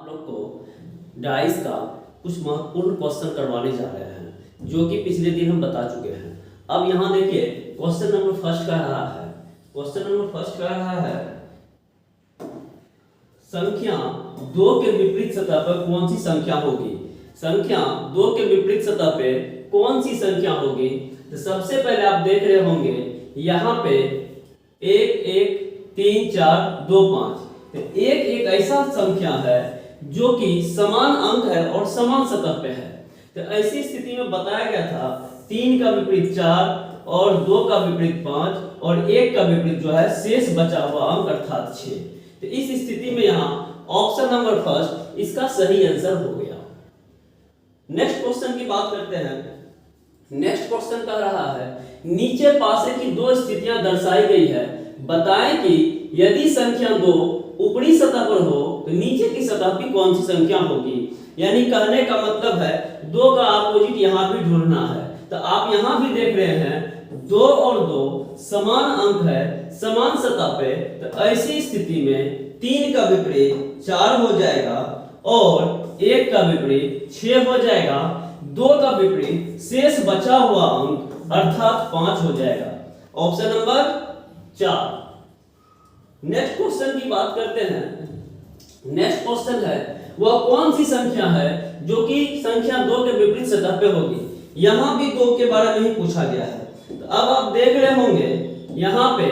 आप लोग को डाइस का कुछ महत्वपूर्ण क्वेश्चन करवाने जा रहे हैं जो कि पिछले दिन हम बता चुके हैं। अब यहाँ देखिए क्वेश्चन नंबर फर्स्ट का रहा है। क्वेश्चन नंबर फर्स्ट का रहा है संख्या 2 के विपरीत सतह पर कौन सी संख्या होगी। संख्या 2 के विपरीत सतह पे कौन सी संख्या होगी। तो सबसे पहले आप देख रहे होंगे यहाँ पे 1 1 3 4 2 5। तो एक ऐसा संख्या है जो कि समान अंक है और समान सतह पे है। तो ऐसी स्थिति में बताया गया था 3 का विपरीत 4 और 2 का विपरीत 5 और 1 का विपरीत जो है शेष बचा हुआ अंक अर्थात 6। तो इस स्थिति में यहाँ ऑप्शन नंबर फर्स्ट इसका सही आंसर हो गया। नेक्स्ट क्वेश्चन की बात करते हैं। नेक्स्ट क्वेश्चन का रहा है नीचे पासे की दो स्थितियां दर्शाई गई है। बताएं कि यदि संख्या 2 ऊपरी सतह पर हो तो नीचे की सतह की कौन सी संख्या होगी। यानी कहने का मतलब है 2 का अपोजिट यहाँ भी ढूंढना है। तो आप यहाँ भी देख रहे हैं 2 और 2 समान अंक है समान सतह पे। तो ऐसी स्थिति में 3 का विपरीत 4 हो जाएगा और 1 का विपरीत 6 हो जाएगा। 2 का विपरीत शेष बचा हुआ अंक अर्थात 5 हो जाएगा। Option number 4। नेक्स्ट क्वेश्चन की बात करते हैं। नेक्स्ट क्वेश्चन है वह कौन सी संख्या है जो कि संख्या 2 के विपरीत सतह पे होगी। यहां भी 2 के बारे में ही पूछा गया है। तो अब आप देख रहे होंगे यहां पे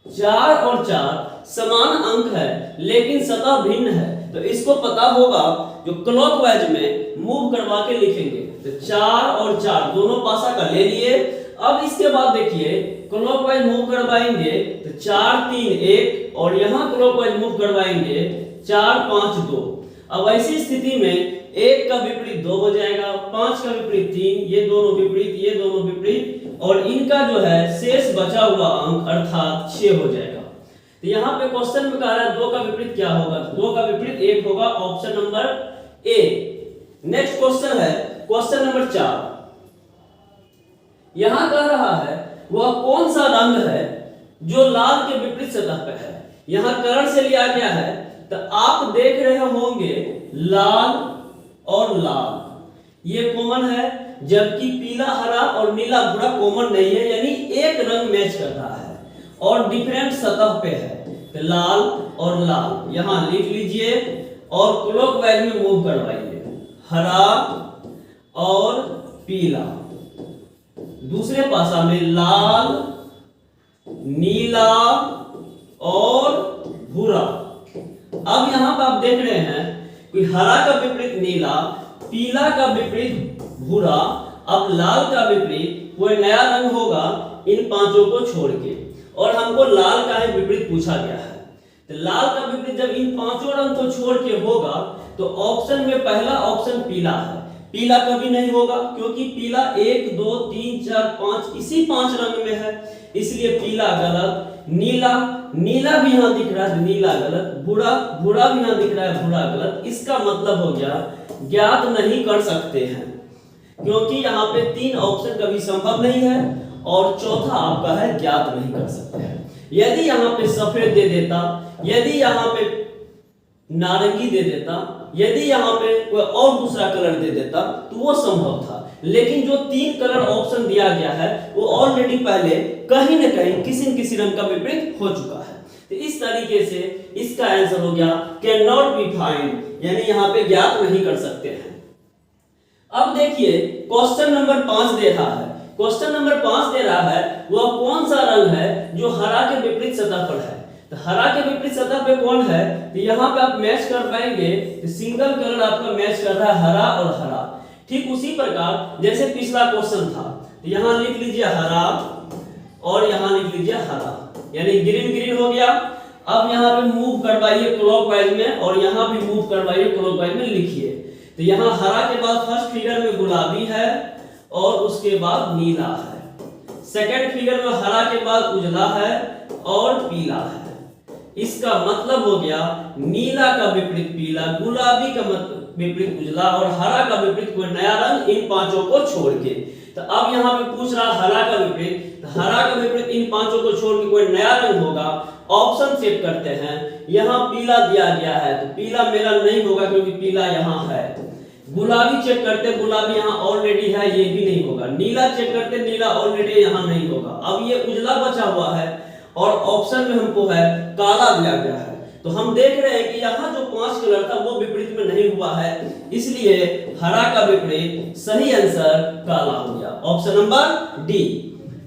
4 और 4 समान अंक है लेकिन सतह भिन्न है। तो इसको पता होगा जो क्लॉकवाइज में मूव करवा के लिखेंगे। तो 4 और 4 दोनों पासा का ले लिए। अब इसके बाद देखिए क्लॉकवाइज मूव करवाएंगे तो 4 3 1 और यहाँ क्लॉकवाइज मूव करवाएंगे 4 5 2। अब ऐसी स्थिति में 1 का विपरीत 2 हो जाएगा, 5 का विपरीत 3, ये दोनों विपरीत ये दोनों विपरीत और इनका जो है शेष बचा हुआ अंक अर्थात 6 हो जाएगा। तो यहाँ पे क्वेश्चन में कह रहा है 2 का विपरीत क्या होगा। 2 का विपरीत 1 होगा। Option number A. Next question है क्वेश्चन नंबर 4। यहां कह रहा है वह कौन सा रंग है जो लाल के विपरीत सतह पर है। यहां कलर से लिया गया है। तो आप देख रहे होंगे लाल और लाल ये कॉमन है जबकि पीला हरा और नीला भूरा कॉमन नहीं है। यानी एक रंग मैच कर रहा है और डिफरेंट सतह पे है। तो लाल और लाल यहां लिख लीजिए और क्लॉकवाइज में मूव करवाइए। हरा और पीला। दूसरे पासा में लाल नीला और भूरा। अब यहां पर आप देख रहे हैं कि हरा का विपरीत नीला, पीला का विपरीत भूरा, अब लाल का विपरीत कोई नया रंग होगा इन पांचों को छोड़ के। और हमको लाल का ही विपरीत पूछा गया है। तो लाल का विपरीत जब इन पांचों रंग को छोड़ के होगा तो ऑप्शन में पहला ऑप्शन पीला है। पीला कभी नहीं होगा क्योंकि पीला 1 2 3 4 5 इसी 5 रंग में है, इसलिए पीला गलत। नीला नीला भी यहां दिख रहा है, नीला गलत। भूरा भूरा भी यहां दिख रहा है, भूरा गलत। इसका मतलब हो गया ज्ञात नहीं कर सकते हैं क्योंकि यहाँ पे 3 ऑप्शन कभी संभव नहीं है और चौथा आपका है ज्ञात नहीं कर सकते हैं। यदि यहाँ पे सफेद दे देता, यदि यहाँ पे नारंगी दे देता, यदि यहाँ पे कोई और दूसरा कलर दे देता तो वो संभव था। लेकिन जो 3 कलर ऑप्शन दिया गया है वो ऑलरेडी पहले कहीं न कहीं किसी न किसी रंग का विपरीत हो चुका है। तो इस तरीके से इसका आंसर हो गया कैन नॉट बी फाइंड, यानी यहाँ पे ज्ञात नहीं कर सकते हैं। अब देखिए क्वेश्चन नंबर 5 दे रहा है। क्वेश्चन नंबर 5 दे रहा है वह कौन सा रंग है जो हरा के विपरीत सतह पर है। तो हरा के विपरीत सतह पे कौन है। तो यहाँ पे आप मैच कर पाएंगे तो सिंगल कलर आपका मैच कर रहा है हरा और हरा। ठीक उसी प्रकार जैसे पिछला क्वेश्चन था। तो यहाँ लिख लीजिए हरा और यहाँ लिख लीजिए हरा, यानी ग्रीन ग्रीन हो गया। अब यहाँ पे मूव करवाइए क्लॉकवाइज में और यहाँ भी मूव करवाइए क्लॉकवाइज में, लिखिए। तो यहाँ हरा के बाद फर्स्ट फिगर में गुलाबी है और उसके बाद नीला है। सेकंड फिगर में हरा के बाद उजला है और पीला है। इसका मतलब हो गया नीला का विपरीत पीला, गुलाबी का विपरीत उजला और हरा का विपरीत कोई नया रंग इन पांचों को छोड़ के। तो अब यहाँ पे पूछ रहा हरा का विपरीत, तो हरा का विपरीत इन पांचों को छोड़ के कोई नया रंग होगा ऑप्शन चेक करते हैं। यहाँ पीला दिया गया है तो पीला मेरा नहीं होगा क्योंकि पीला यहाँ है। गुलाबी चेक करते, गुलाबी यहाँ ऑलरेडी है, ये भी नहीं होगा। नीला चेक करते, नीला ऑलरेडी यहाँ नहीं होगा। अब ये उजला बचा हुआ है और ऑप्शन में हमको है काला दिया गया है। तो हम देख रहे हैं कि यहाँ जो 5 कलर था वो विपरीत में नहीं हुआ है, इसलिए हरा का विपरीत सही आंसर काला हो गया, option number D.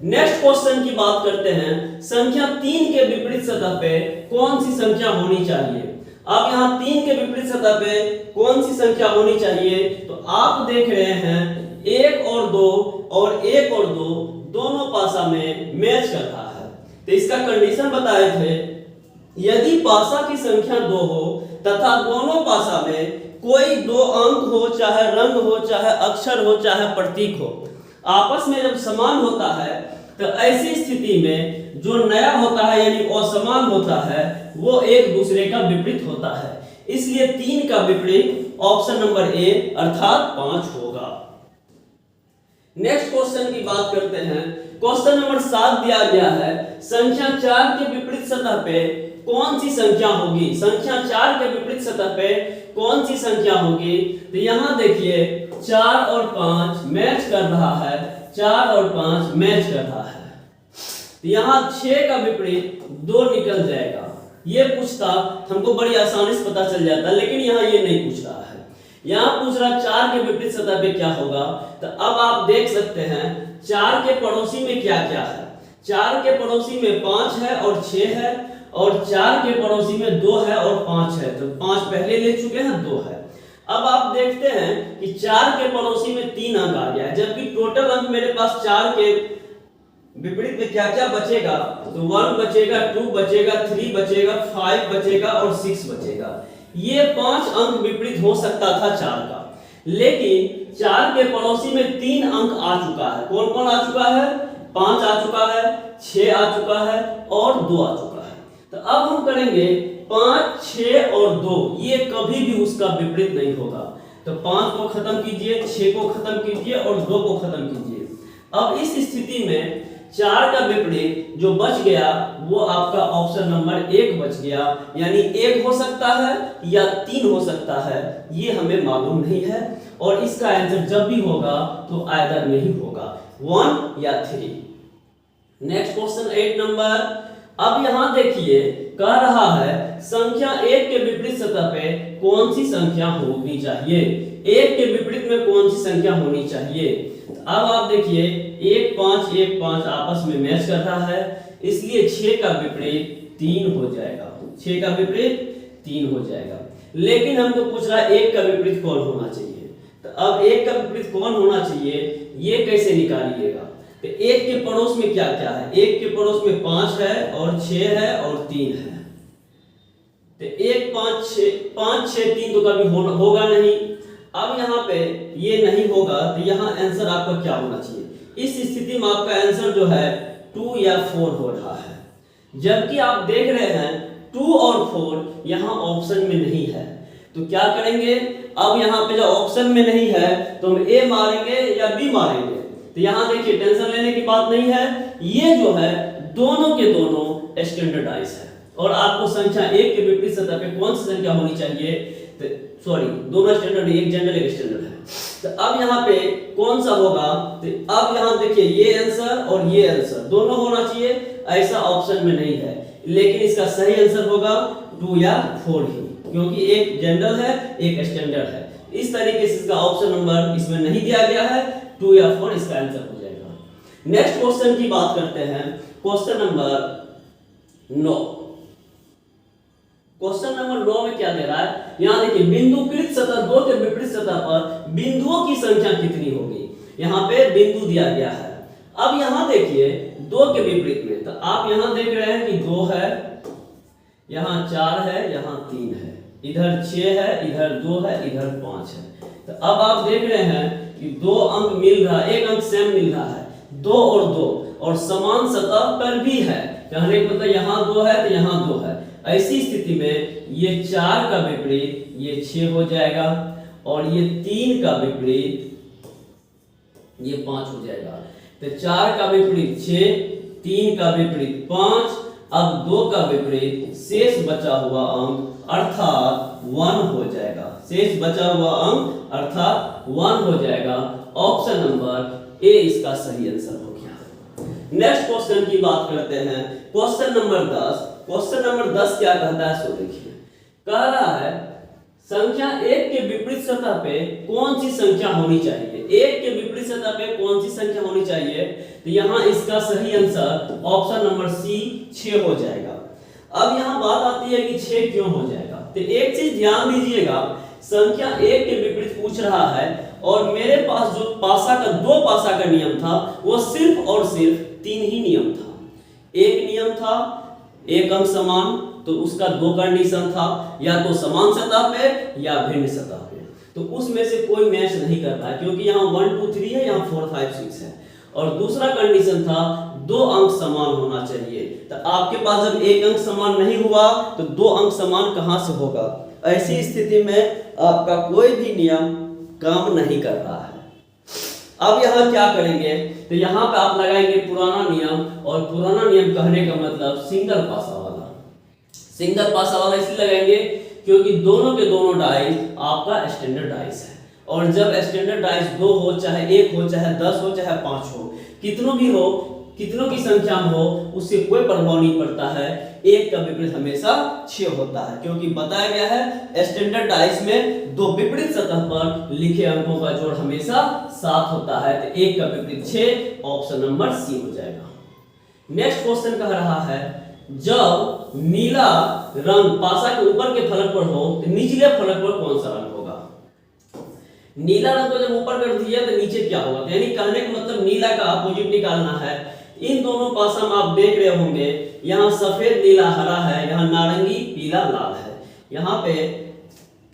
Next question की बात करते हैं। संख्या 3 के विपरीत सतह पे कौन सी संख्या होनी चाहिए? अब यहाँ 3 के विपरीत सतह पे कौन सी संख्या होनी चाहिए? तो आप देख रहे हैं 1 और 2 और 1 और 2 दोनों पासा में मैच कर रहा है। तो इसका कंडीशन बताए थे, यदि पासा की संख्या 2 हो तथा दोनों पासा में कोई 2 अंक हो, चाहे रंग हो, चाहे अक्षर हो, चाहे प्रतीक हो, आपस में जब समान होता है तो ऐसी स्थिति में जो नया होता है यानी असमान होता है वो एक दूसरे का विपरीत होता है। इसलिए 3 का विपरीत ऑप्शन नंबर ए अर्थात 5 होगा। नेक्स्ट क्वेश्चन की बात करते हैं। क्वेश्चन नंबर 7 दिया गया है, संख्या 4 के विपरीत सतह पे कौन सी संख्या होगी? संख्या 4 के विपरीत सतह पे कौन सी संख्या होगी? तो यहाँ देखिए 4 और 5 मैच कर रहा है, 4 और 5 मैच कर रहा है। तो यहाँ 6 का विपरीत 2 निकल जाएगा। ये पूछता हमको बड़ी आसानी से पता चल जाता, लेकिन यहाँ ये नहीं पूछ रहा है। यहाँ पूछ रहा 4 के विपरीत सतह पे क्या होगा। तो अब आप देख सकते हैं 4 के पड़ोसी में क्या क्या है। 4 के पड़ोसी में 5 है और 6 है, और 4 के पड़ोसी में 2 है और 5 है। तो 5 पहले ले चुके हैं, 2 है। अब आप देखते हैं कि 4 के पड़ोसी में 3 अंक आ गया है, जबकि टोटल अंक मेरे पास 4 के विपरीत में क्या क्या बचेगा? तो 1 बचेगा, 2 बचेगा, 3 बचेगा, 5 बचेगा और 6 बचेगा। ये 5 अंक विपरीत हो सकता था 4 का, लेकिन 4 के पड़ोसी में 3 अंक आ चुका है। कौन कौन आ चुका है? 5 आ चुका है, 6 आ चुका है और 2 आ चुका है। तो अब हम करेंगे 5, 6 और 2, ये कभी भी उसका विपरीत नहीं होगा। तो 5 को खत्म कीजिए, 6 को खत्म कीजिए और 2 को खत्म कीजिए। अब इस स्थिति में 4 का विपरीत जो बच गया वो आपका ऑप्शन नंबर 1 बच गया, यानी 1 हो सकता है या 3 हो सकता है, ये हमें मालूम नहीं है। और इसका आंसर जब भी होगा तो आइदर में ही होगा, 1 या 3। Next question 8 number. अब यहाँ देखिए कह रहा है संख्या 1 के विपरीत सतह पे कौन सी संख्या होनी चाहिए? 1 के विपरीत में कौन सी संख्या होनी चाहिए? अब आप देखिए 1 5 1 5 आपस में मैच कर रहा है, इसलिए 6 का विपरीत 3 हो जाएगा। 6 का विपरीत 3 हो जाएगा। लेकिन हमको पूछ रहा है 1 का विपरीत कौन होना चाहिए। तो अब 1 का विपरीत कौन होना चाहिए ये कैसे निकालिएगा? तो 1 के पड़ोस में क्या क्या है? 1 के पड़ोस में 5 है और 6 है और 3 है। तो 1 5 6 3 तो कभी होगा नहीं। अब यहाँ पे ये नहीं होगा तो यहाँ आंसर आपका क्या होना चाहिए? इस स्थिति में आपका आंसर जो है 2 या 4 हो रहा है, जबकि आप देख रहे हैं 2 और 4 यहाँ ऑप्शन में नहीं है। तो क्या करेंगे? अब यहाँ पे जो ऑप्शन में नहीं है तो हम ए मारेंगे या बी मारेंगे। तो यहाँ देखिए टेंशन लेने की बात नहीं है, ये जो है दोनों के दोनों स्टैंडर्डाइज है। और आपको संख्या 1 के विपरीत सतह पे कौन सी संख्या होनी चाहिए? तो सॉरी, दोनों स्टैंडर्ड, एक जनरल एक स्टैंडर्ड है। तो अब यहाँ पे कौन सा होगा? तो अब यहाँ देखिए ये आंसर और ये आंसर दोनों होना चाहिए, ऐसा ऑप्शन में नहीं है। लेकिन इसका सही आंसर होगा 2 या 4 ही, क्योंकि एक जनरल है एक स्टैंडर्ड है। इस तरीके से इसका ऑप्शन नंबर इसमें नहीं दिया गया है, 2 या 4 इसका आंसर हो जाएगा। नेक्स्ट क्वेश्चन की बात करते हैं, क्वेश्चन नंबर 9। क्वेश्चन नंबर 9 में क्या दे रहा है? यहाँ देखिए बिंदुकृत सतह 2 के विपरीत सतह पर बिंदुओं की संख्या कितनी होगी? यहाँ पे बिंदु दिया गया है। अब यहाँ देखिए 2 के विपरीत में, तो आप यहाँ देख रहे हैं कि 2 है, यहाँ 4 है, यहाँ 3 है, इधर 6 है, इधर 2 है, इधर 5 है। तो अब आप देख रहे हैं कि 2 अंक मिल रहा है, एक अंक सेम मिल रहा है, 2 और 2 और समान सतह पर भी है। कहने का मतलब यहाँ 2 है तो यहाँ 2 है। ऐसी स्थिति में ये 4 का विपरीत ये 6 हो जाएगा और ये 3 का विपरीत ये 5 हो जाएगा। तो 4 का विपरीत 6, 3 का विपरीत 5 अब 2 का विपरीत शेष बचा हुआ अंक अर्थात 1 हो जाएगा। शेष बचा हुआ अंक अर्थात 1 हो जाएगा। ऑप्शन नंबर ए इसका सही आंसर हो गया। नेक्स्ट क्वेश्चन की बात करते हैं, क्वेश्चन नंबर 10। क्वेश्चन नंबर 10 क्या कहता है सो देखिए, कह रहा है संख्या 1 के विपरीत सतह पे कौन सी संख्या होनी चाहिए। 1 के विपरीत सतह पे कौन सी संख्या होनी चाहिए, तो यहाँ इसका सही आंसर ऑप्शन नंबर सी 6 हो जाएगा। अब यहाँ बात आती है कि 6 क्यों हो जाएगा, तो एक चीज ध्यान दीजिएगा, संख्या 1 के विपरीत पूछ रहा है और मेरे पास जो पासा का 2 पासा का नियम था वो सिर्फ और सिर्फ 3 ही नियम था। एक नियम था एक अंक समान, तो उसका 2 कंडीशन था, या तो समान सतह पे या भिन्न सतह पे, तो उसमें से कोई मैच नहीं कर रहा है क्योंकि यहाँ 1 2 3 है, यहाँ 4 5 6 है। और दूसरा कंडीशन था 2 अंक समान होना चाहिए, तो आपके पास जब एक अंक समान नहीं हुआ तो 2 अंक समान कहां से होगा। ऐसी स्थिति में आपका कोई भी नियम काम नहीं कर रहा है। अब यहाँ क्या करेंगे, तो यहाँ पे आप लगाएंगे पुराना नियम, और पुराना नियम कहने का मतलब सिंगल पासा वाला। सिंगल पासा वाला इसलिए लगाएंगे क्योंकि दोनों के दोनों डाइस आपका स्टैंडर्ड डाइस है, और जब स्टैंडर्ड डाइस 2 हो, चाहे 1 हो, चाहे 10 हो, चाहे 5 हो, कितनों भी हो, कितनों की संख्या में हो, उससे कोई प्रभाव नहीं पड़ता है। 1 का विपरीत हमेशा 6 होता है, क्योंकि बताया गया है स्टैंडर्ड डाइस में 2 विपरीत सतह पर लिखे अंकों का जोड़ हमेशा 7 होता है, तो 1 का विपरीत 6, ऑप्शन नंबर सी हो जाएगा। नेक्स्ट क्वेश्चन कह रहा है, जब नीला रंग पासा के ऊपर के फलक पर हो तो निचले फलक पर कौन सा रंग होगा। नीला रंग को जब ऊपर कर दिया तो नीचे क्या होगा, यानी कहने का मतलब नीला का अपोजिट निकालना है। इन दोनों पासा में आप देख रहे होंगे, यहाँ सफेद नीला हरा है, यहाँ नारंगी पीला लाल है, यहाँ पे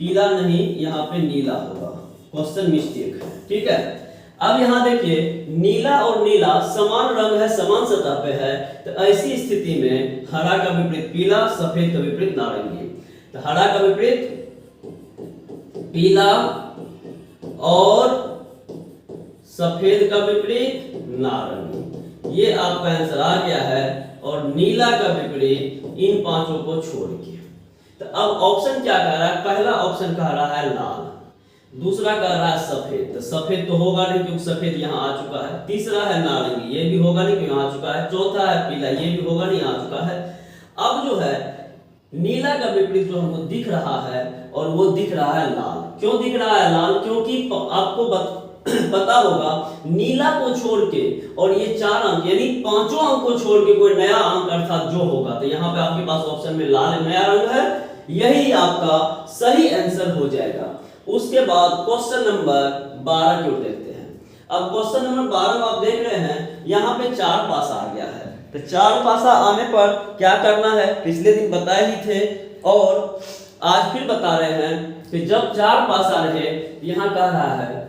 पीला नहीं, यहाँ पे नीला होगा। क्वेश्चन मिस्टेक है, ठीक है। अब यहाँ देखिए नीला और नीला समान रंग है, समान सतह पे है, तो ऐसी स्थिति में हरा का विपरीत पीला, सफेद का विपरीत नारंगी, तो हरा का विपरीत पीला और सफेद का विपरीत नारंगी, ये आपका आंसर आ गया है। और नीला का विपरीत इन पांचों को छोड़ के, तो अब ऑप्शन क्या कह रहा है, पहला ऑप्शन कह रहा है लाल, दूसरा कह रहा है सफेद, तो सफेद तो होगा नहीं क्योंकि सफेद यहाँ आ चुका है, तीसरा है नारंगी, ये भी होगा नहीं क्योंकि यहाँ आ चुका है, चौथा है पीला, ये भी होगा नहीं, आ चुका है। अब जो है नीला का विपरीत जो हमको दिख रहा है, और वो दिख रहा है लाल। क्यों दिख रहा है लाल, क्योंकि आपको पता होगा नीला को छोड़ के और ये 4 अंक यानी 5 अंक को छोड़ के कोई नया अंक अर्थात जो होगा, तो यहाँ पे आपके पास ऑप्शन में लाल नया रंग है, यही आपका सही आंसर हो जाएगा। उसके बाद क्वेश्चन नंबर 12 की ओर देखते हैं। अब क्वेश्चन नंबर 12 में आप देख रहे हैं यहाँ पे 4 पासा आ गया है, तो 4 पासा आने पर क्या करना है, पिछले दिन बताए ही थे और आज फिर बता रहे हैं कि जब 4 पासा रहे, यहाँ कह रहा है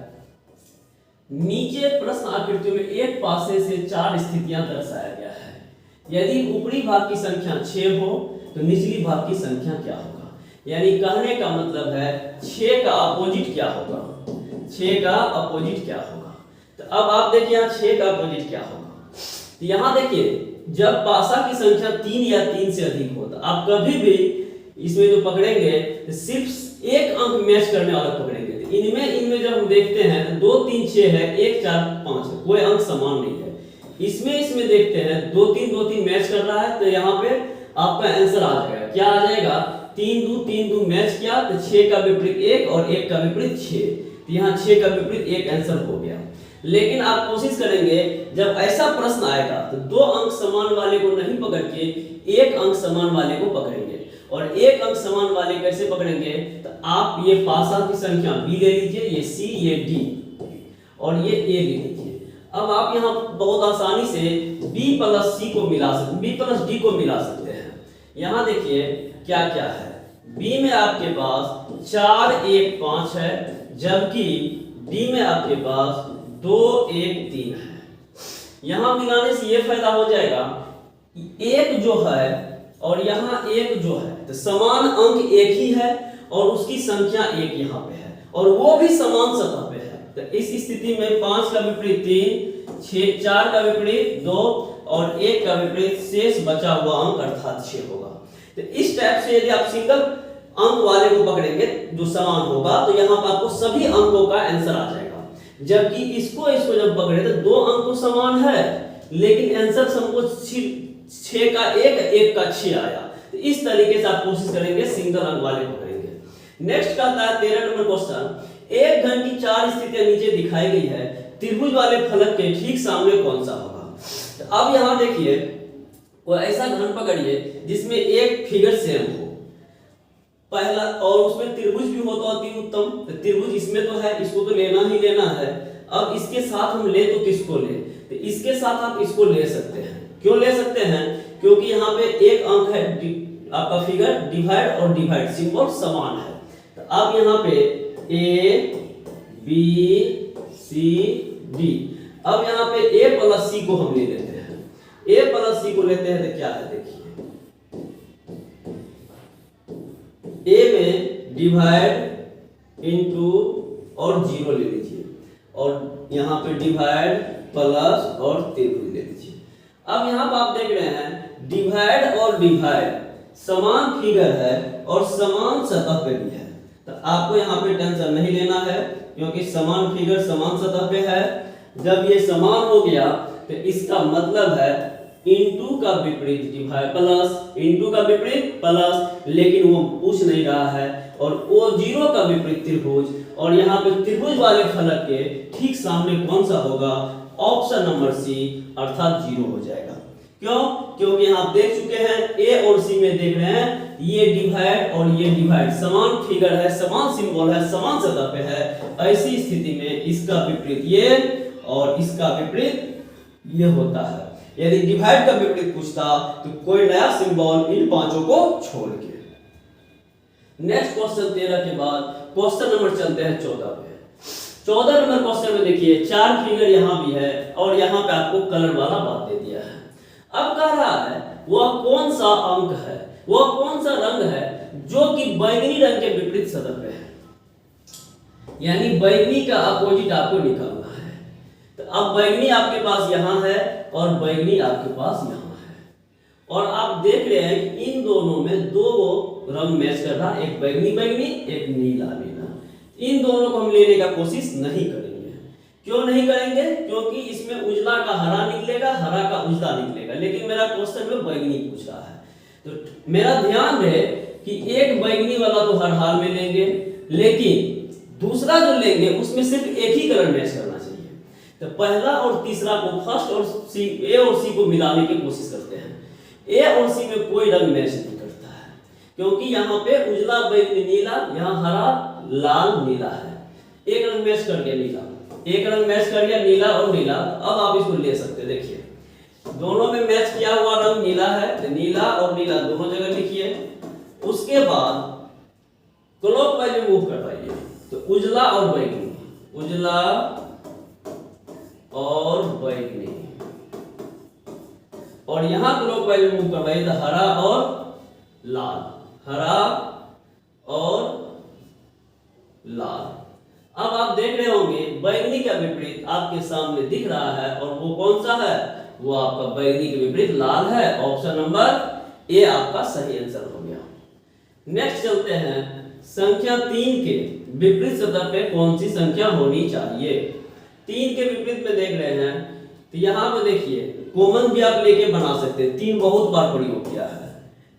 नीचे प्रश्न आकृति में एक पासे से 4 स्थितियां दर्शाया गया है। यदि ऊपरी भाग की संख्या 6 हो तो निचली भाग की संख्या क्या होगा, यानी कहने का मतलब है 6 का अपोजिट क्या होगा, 6 का अपोजिट क्या होगा। तो अब आप देखिए यहाँ 6 का अपोजिट क्या होगा, तो यहाँ देखिए जब पासा की संख्या 3 या 3 से अधिक हो, तो आप कभी भी इसमें जो पकड़ेंगे तो सिर्फ एक अंक मैच करने वाला पकड़ेंगे। तो इनमें जब हम देखते हैं 2 3 6 है, 1 4 5 है, कोई अंक समान नहीं है। इसमें देखते हैं 2 3 मैच कर रहा है, तो यहाँ पे आपका आंसर आ जाएगा, क्या आ जाएगा, 3 2 मैच किया तो 6 का विपरीत 1 और 1 का विपरीत 6, तो यहाँ 6 का विपरीत 1 आंसर हो गया। लेकिन आप कोशिश करेंगे जब ऐसा प्रश्न आएगा तो 2 अंक समान वाले को नहीं पकड़ के 1 अंक समान वाले को पकड़ेंगे। और 1 अंक समान वाले कैसे पकड़ेंगे, तो आप ये पासा की संख्या B ले लीजिए, ये C, ये D और ये A ले लीजिए। अब आप यहाँ बहुत आसानी से B प्लस C को मिला सकते, B प्लस D को मिला सकते हैं। यहाँ देखिए क्या क्या है, B में आपके पास 4 1 5 है, जबकि D में आपके पास 2 1 3 है। यहाँ मिलाने से ये फायदा हो जाएगा, एक जो है और यहाँ एक जो है, तो समान अंक एक ही है और उसकी संख्या 1 यहाँ पे है और वो भी समान सतह पे है। तो इस स्थिति में 5 का विपरीत 3, 4 का विपरीत 2 और 1 का विपरीत शेष बचा हुआ अंक अर्थात 6 होगा। तो इस टाइप से यदि आप सिंगल अंक वाले को पकड़ेंगे जो समान होगा तो यहाँ पर आपको सभी अंकों का आंसर आ जाएगा। जबकि इसको जब पकड़े तो 2 अंक तो समान है लेकिन आंसर सबको 6 का 1 का 6 आया। तो इस तरीके से आप कोशिश करेंगे सिंगल अंक वाले पकड़ेंगे। नेक्स्ट कहता है 13 नंबर क्वेश्चन, एक घन की 4 स्थितियां नीचे दिखाई गई है, त्रिभुज वाले फलक के ठीक सामने कौन सा होगा। तो अब यहाँ देखिए कोई ऐसा घन पकड़िए जिसमें एक फिगर सेम हो पहला और उसमें त्रिभुज भी हो तो अति उत्तम। तो त्रिभुज इसमें तो है, इसको तो लेना ही लेना है। अब इसके साथ हम ले तो किसको ले, तो इसके साथ आप इसको ले सकते हैं। क्यों ले सकते हैं, क्योंकि यहाँ पे एक अंक है आपका फिगर डिवाइड और डिवाइड सिंबल समान है। तो अब यहाँ पे ए बी सी डी, अब यहाँ पे ए प्लस सी को हम ले लेते हैं। ए प्लस सी को लेते हैं तो क्या है देखिए, ए में डिवाइड इनटू और 0 ले लीजिए और यहाँ पे डिवाइड प्लस और त्रिभुज ले लीजिए। अब यहाँ पर आप देख रहे हैं डिवाइड और डिवाइड समान फिगर है और समान सतह पे भी है। तो आपको यहाँ पे टेंशन नहीं लेना है क्योंकि समान फिगर समान सतह पे है। जब ये समान हो गया तो इसका मतलब है इनटू का विपरीत डिवाइड प्लस, इनटू का विपरीत प्लस, लेकिन वो पूछ नहीं रहा है। और वो 0 का विपरीत त्रिभुज और यहाँ पे त्रिभुज वाले फलक के ठीक सामने कौन सा होगा, ऑप्शन नंबर सी अर्थात 0 हो जाएगा। क्यों, क्योंकि यहाँ आप देख चुके हैं ए और सी में देख रहे हैं ये डिवाइड और ये डिवाइड समान फिगर है, समान सिंबल है, समान सतह पे है। ऐसी स्थिति में इसका विपरीत ये और इसका विपरीत ये होता है। यदि डिवाइड का विपरीत पूछता तो कोई नया सिंबल इन पांचों को छोड़ के। नेक्स्ट क्वेश्चन 13 के बाद क्वेश्चन नंबर चलते हैं 14 पे। 14 नंबर क्वेश्चन में देखिए 4 फिगर यहाँ भी है और यहाँ पे आपको कलर वाला बात दे दिया है। अब कह रहा है वह कौन सा अंक है, वह कौन सा रंग है जो कि बैंगनी रंग के विपरीत सतह पे है, यानी बैंगनी का अपोजिट आपको निकालना है। तो अब बैंगनी आपके पास यहाँ है और बैंगनी आपके पास यहाँ है और आप देख रहे हैं कि इन दोनों में 2 रंग मैच कर रहा है, एक बैंगनी बैंगनी एक नीला नीला। इन दोनों को हम लेने का कोशिश नहीं करेंगे। क्यों नहीं करेंगे, क्योंकि इसमें उजला का हरा निकलेगा, हरा का उजला निकलेगा, लेकिन मेरा क्वेश्चन में बैंगनी पूछ रहा है। तो मेरा ध्यान रहे कि एक बैंगनी वाला तो हर हाल में लेंगे, लेकिन दूसरा जो लेंगे उसमें सिर्फ एक ही कलर मैच करना चाहिए। तो पहला और तीसरा को फर्स्ट और सी, ए और सी को मिलाने की कोशिश करते हैं। ए और सी में कोई रंग मैच नहीं करता है क्योंकि यहाँ पे उजला बैंगनी नीला, यहाँ हरा लाल नीला है। एक रंग मैच कर गया नीला, एक रंग मैच कर गया नीला और नीला। अब आप इसको ले सकते, देखिए दोनों में मैच किया हुआ रंग नीला है, तो नीला और नीला दोनों जगह लिखिए। उसके बाद क्लॉकवाइज में मूव करवाइए, तो उजला और बैंगनी, उजला और बैंगनी, और यहां क्लॉकवाइज में मूव करवाइए तो हरा और लाल, हरा और लाल। अब आप देख रहे होंगे बैंगनी का विपरीत आपके सामने दिख रहा है और वो कौन सा है, वो आपका बैंगनी के विपरीत लाल है। ऑप्शन नंबर ए आपका सही आंसर हो गया। नेक्स्ट चलते हैं संख्या 3 के विपरीत सतह पे कौन सी संख्या होनी चाहिए। 3 के विपरीत में देख रहे हैं तो यहाँ पे देखिए कॉमन भी आप लेके बना सकते हैं। 3 बहुत बार प्रयोग किया है।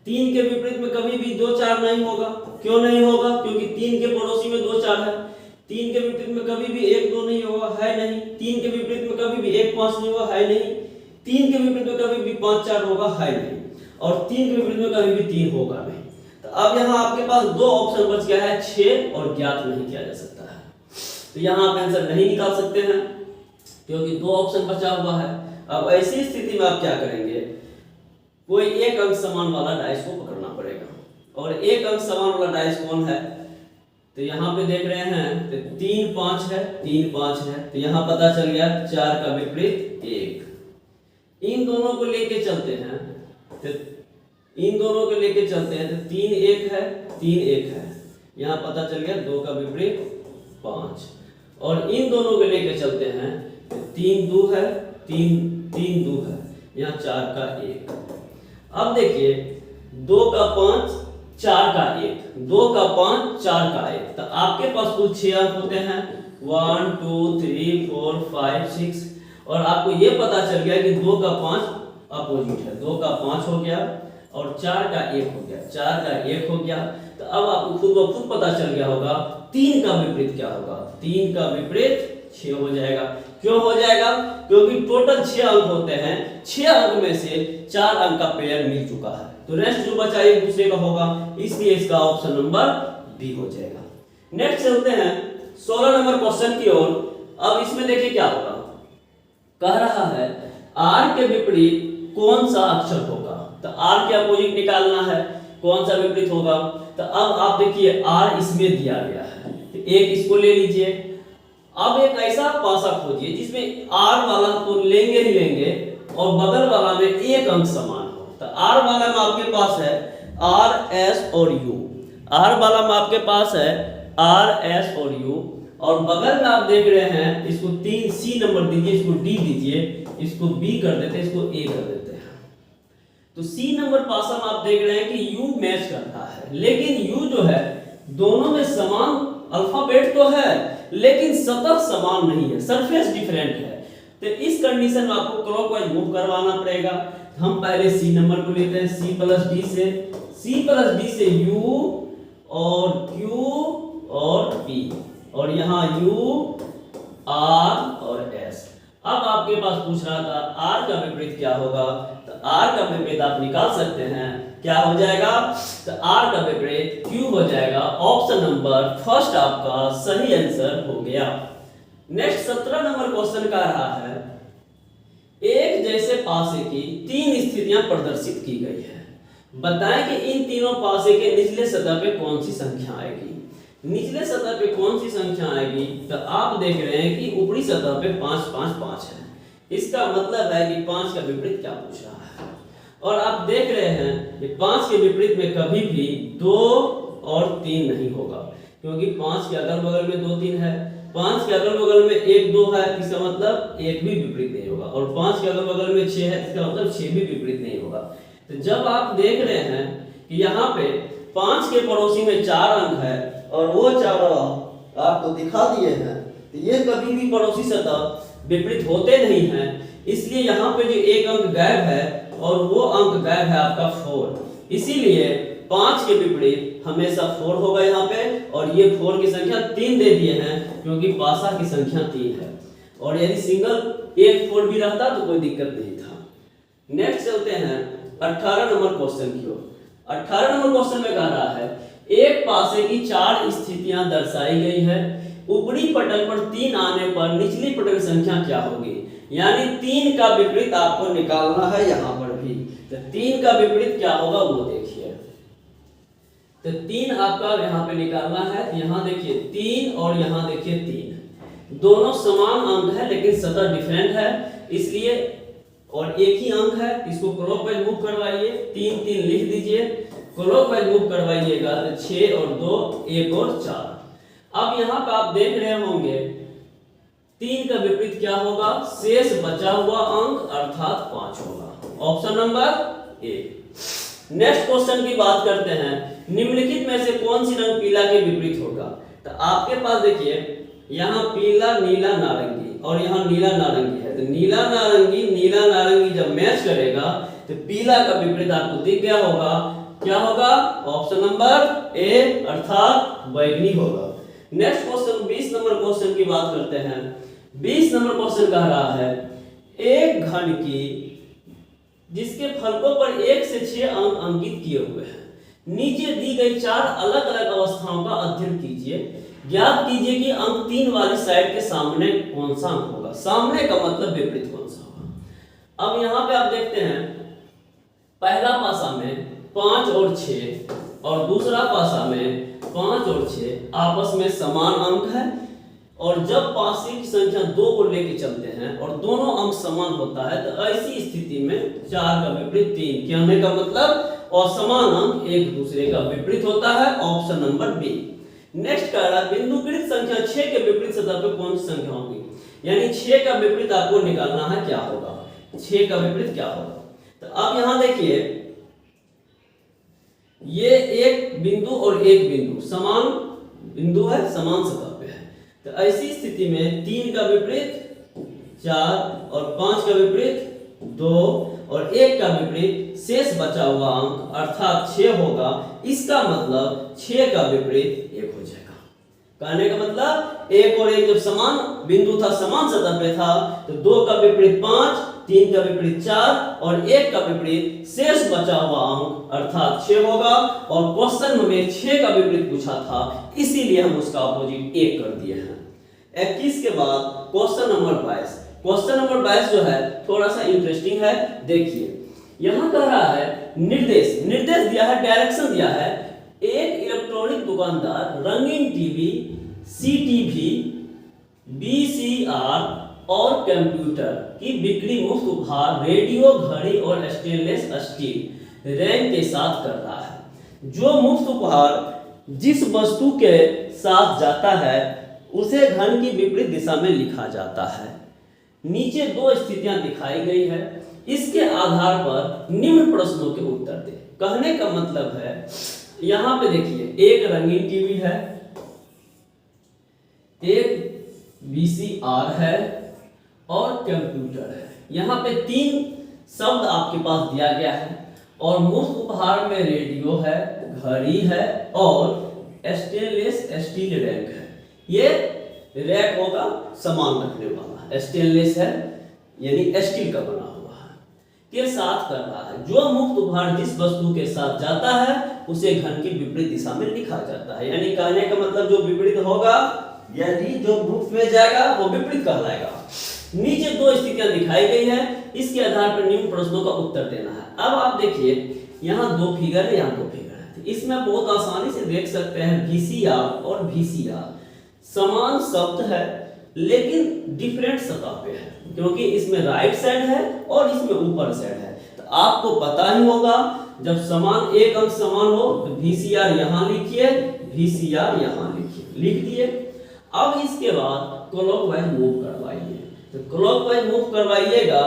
3 के विपरीत में कभी भी 2 4 नहीं होगा। क्यों नहीं होगा, क्योंकि 3 के पड़ोसी में 2 4 है। 3 के विपरीत में कभी भी 1 2 नहीं होगा, है नहीं। 3 के विपरीत में कभी भी 1 5 नहीं होगा, है नहीं। 3 के विपरीत में कभी भी 5 4 होगा, है नहीं। और 3 के विपरीत में कभी भी 3 होगा नहीं। तो अब यहाँ आपके पास 2 ऑप्शन बच गया है, 6 और ज्ञात नहीं किया जा सकता है। तो यहाँ आप आंसर नहीं निकाल सकते हैं क्योंकि 2 ऑप्शन बचा हुआ है। अब ऐसी स्थिति में आप क्या करेंगे, कोई एक अंक समान वाला डाइस को पकड़ना पड़ेगा। और एक अंक समान वाला डाइस कौन है, तो यहाँ पे देख रहे हैं तो 3 5 है, 3 5 है। तो यहाँ पता चल गया 4 का विपरीत 1। इन दोनों को लेके चलते हैं तो इन दोनों को लेके चलते हैं तो 3 1 है, 3 1 है। यहाँ पता चल गया 2 का विपरीत 5। और इन दोनों को लेके चलते हैं तो 3 2 है, 3 3 2 है। यहाँ 4 का 1। अब देखिए 2 का 5 4 का 1, 2 का 5 4 का 1, तो आपके पास कुल 6 अंक होते हैं 1 2 3 4 5 6। और आपको ये पता चल गया कि 2 का 5 अपोजिट है, 2 का 5 हो गया और 4 का 1 हो गया, 4 का 1 हो गया। तो अब आपको खुद ब खुद पता चल गया होगा 3 का विपरीत क्या होगा, 3 का विपरीत 6 हो जाएगा। क्यों हो जाएगा? क्योंकि टोटल 6 अंक होते हैं, 6 अंक में से 4 अंक का पेयर मिल चुका है, तो रेस्ट जो बचा एक दूसरे का होगा, इसलिए इसका ऑप्शन नंबर बी हो जाएगा। नेक्स्ट चलते हैं 16 नंबर क्वेश्चन की ओर। अब इसमें देखिए क्या होगा, कह रहा है आर के विपरीत कौन सा अक्षर होगा, तो आर के अपोजिट निकालना है, कौन सा विपरीत होगा। तो अब आप देखिए आर इसमें दिया गया है, तो एक इसको ले लीजिए। अब एक ऐसा पासा खोजिए जिसमें आर वाला तो लेंगे ही लेंगे और बगल वाला में एक अंक समान हो। तो आर वाला में आपके पास है आर एस और यू, आर वाला में आपके पास है आर एस और यू, और बगल में आप देख रहे हैं इसको 3 सी नंबर दीजिए, इसको डी दीजिए, इसको बी कर देते हैं, इसको ए कर देते हैं। तो सी नंबर पासा में आप देख रहे हैं कि यू मैच करता है, लेकिन यू जो है दोनों में समान अल्फाबेट तो है लेकिन सतह समान नहीं है, सरफेस डिफरेंट है। तो इस कंडीशन में आपको क्लॉकवाइज मूव करवाना पड़ेगा। हम पहले सी नंबर को लेते हैं, सी प्लस डी से यू और क्यू और पी, और यहाँ यू आर और एस। अब आपके पास पूछ रहा था आर का विपरीत क्या होगा, तो आर का विपरीत आप निकाल सकते हैं, क्या हो जाएगा, तो आर का विपरीत क्यू हो जाएगा। ऑप्शन नंबर फर्स्ट आपका सही आंसर हो गया। नेक्स्ट 17 नंबर क्वेश्चन का रहा है एक जैसे पासे की 3 स्थितियां प्रदर्शित की गई है, बताएं कि इन तीनों पासे के निचले सतह पे कौन सी संख्या आएगी। निचले सतह पे कौन सी संख्या आएगी, तो आप देख रहे हैं कि ऊपरी सतह पे 5 5 5 है, इसका मतलब है कि 5 का विपरीत क्या पूछ रहा है। और आप देख रहे हैं कि 5 के विपरीत में कभी भी 2 और 3 नहीं होगा, क्योंकि 5 के अगल बगल में 2 3 है, 5 के अगल बगल में 1 2 है, इसका मतलब एक भी विपरीत नहीं होगा, और 5 के अगल बगल में 6 है, इसका मतलब 6 भी विपरीत नहीं होगा। तो जब आप देख रहे हैं कि यहाँ पे 5 के पड़ोसी में 4 अंक है और वो 4 आपको दिखा दिए हैं, तो ये कभी भी पड़ोसी सतह विपरीत होते नहीं हैं, इसलिए यहाँ पे जो एक अंक गायब है और वो अंक गायब है आपका 4, इसीलिए 5 के विपरीत हमेशा 4 होगा यहाँ पे, और ये 4 की संख्या 3 दे दिए हैं क्योंकि पासा की संख्या 3 है, और यदि सिंगल एक 4 भी रहता तो कोई दिक्कत नहीं था। नेक्स्ट चलते हैं 18 नंबर क्वेश्चन की ओर। 18 नंबर क्वेश्चन में कह रहा है एक पासे की 4 स्थितियां दर्शाई गई है, ऊपरी पटल पर 3 आने पर निचली पटल की संख्या क्या होगी, यानी 3 का विपरीत आपको निकालना है यहाँ पर भी। तो 3 का विपरीत क्या होगा वो देखिए, तो 3 आपका यहाँ पे निकालना है, यहाँ देखिए 3 और यहाँ देखिए 3, दोनों समान अंक है लेकिन सतह डिफरेंट है, इसलिए और एक ही अंक है, इसको क्लॉकवाइज मूव करवाइए, 3 3 लिख दीजिए, क्लॉकवाइज मूव करवाइएगा तो 6 और 2 1 और 4। अब यहाँ पे आप देख रहे होंगे 3 का विपरीत क्या होगा, शेष बचा हुआ अंक अर्थात 5 होगा, option number A. Next question की बात करते हैं, निम्नलिखित में से कौन सी रंग पीला के विपरीत होगा। तो आपके पास देखिए यहाँ पीला नीला नारंगी और यहाँ नीला नारंगी है, तो नीला नारंगी जब मैच करेगा तो पीला का विपरीत आपको दिख गया होगा, क्या होगा, ऑप्शन नंबर ए अर्थात बैगनी होगा। नेक्स्ट क्वेश्चन 20 नंबर क्वेश्चन की बात करते हैं। 20 नंबर क्वेश्चन कह रहा है एक घन की जिसके फलकों पर 1 से 6 अंक अंकित किए हुए हैं, नीचे दी गई 4 अलग अलग अवस्थाओं का अध्ययन कीजिए, ज्ञात कीजिए कि अंक 3 वाली साइड के सामने कौन सा अंक होगा। सामने का मतलब विपरीत कौन सा होगा। अब यहाँ पे आप देखते हैं पहला पासा में 5 और 6 और दूसरा पासा में 5 और 6 आपस में समान अंक है, और जब पासे की संख्या 2 को लेके चलते हैं और दोनों अंक समान होता है तो ऐसी स्थिति में 4 का विपरीत 3, कहने का मतलब असमान अंक एक दूसरे का विपरीत होता है, ऑप्शन नंबर बी। नेक्स्ट कह रहा है बिंदुकृत संख्या 6 के विपरीत सतह पे कौन सी संख्या होगी, यानी 6 का विपरीत आपको निकालना है क्या होगा। 6 का विपरीत क्या होगा। तो अब यहां देखिए, ये एक बिंदु और एक बिंदु समान बिंदु है, समान सतह पे है। तो ऐसी स्थिति में 3 का विपरीत 4 और 5 का विपरीत 2 और 1 का विपरीत शेष बचा हुआ अंक अर्थात 6 होगा। इसका मतलब 6 का विपरीत 1 हो जाएगा। कहने का मतलब 1 और 1 जब समान बिंदु था, समान सतह पे था, तो 2 का विपरीत 5, 3 का विपरीत 4 और 1 का विपरीत शेष बचा हुआ अंक अर्थात 6 होगा। और क्वेश्चन में 6 का विपरीत पूछा था, इसीलिए हम उसका अपोजिट 1 कर दिए हैं। 21 के बाद क्वेश्चन नंबर 22। क्वेश्चन नंबर 22 जो है थोड़ा सा इंटरेस्टिंग है। देखिए यहां कह रहा है निर्देश दिया है, डायरेक्शन दिया है। एक इलेक्ट्रॉनिक दुकानदार रंगीन टीवी, सीटीवी, वीसीआर और कंप्यूटर की बिक्री मुफ्त उपहार रेडियो, घड़ी और स्टेनलेस स्टील रैंक के साथ कर रहा है। जो मुफ्त उपहार जिस वस्तु के साथ जाता है उसे घन की विपरीत दिशा में लिखा जाता है। नीचे 2 स्थितियां दिखाई गई है, इसके आधार पर निम्न प्रश्नों के उत्तर दें। कहने का मतलब है, यहां पे देखिए एक रंगीन टीवी है, एक वीसीआर है और कंप्यूटर है। यहाँ पे 3 शब्द आपके पास दिया गया है और मुफ्त उपहार में रेडियो है, घड़ी है और स्टेनलेस स्टील रैक है। ये रैक होगा सामान रखने वाला, स्टेनलेस है यानी स्टील का बना हुआ है, के साथ कर रहा है। जो मुफ्त उपहार जिस वस्तु के साथ जाता है उसे घन की विपरीत दिशा में लिखा जाता है। यानी कहने का मतलब जो विपरीत होगा, यदि जो मुफ्त में जाएगा वो विपरीत कहलाएगा। नीचे 2 स्थितियां दिखाई गई है, इसके आधार पर निम्न प्रश्नों का उत्तर देना है। अब आप देखिए यहाँ 2 फिगर है, यहाँ 2 फिगर है। इसमें बहुत आसानी से देख सकते हैं वीसीआर और वीसीआर समान शब्द है लेकिन डिफरेंट सतह पे है, क्योंकि इसमें राइट साइड है और इसमें ऊपर साइड है। तो आपको पता ही होगा जब समान एक अंक समान हो तो वीसीआर यहाँ लिखिए, वीसीआर यहाँ लिखिए, लिख दिए। अब इसके बाद क्लॉकवाइज मूव करवाइए। तो क्लॉकवाइज मूव करवाइएगा,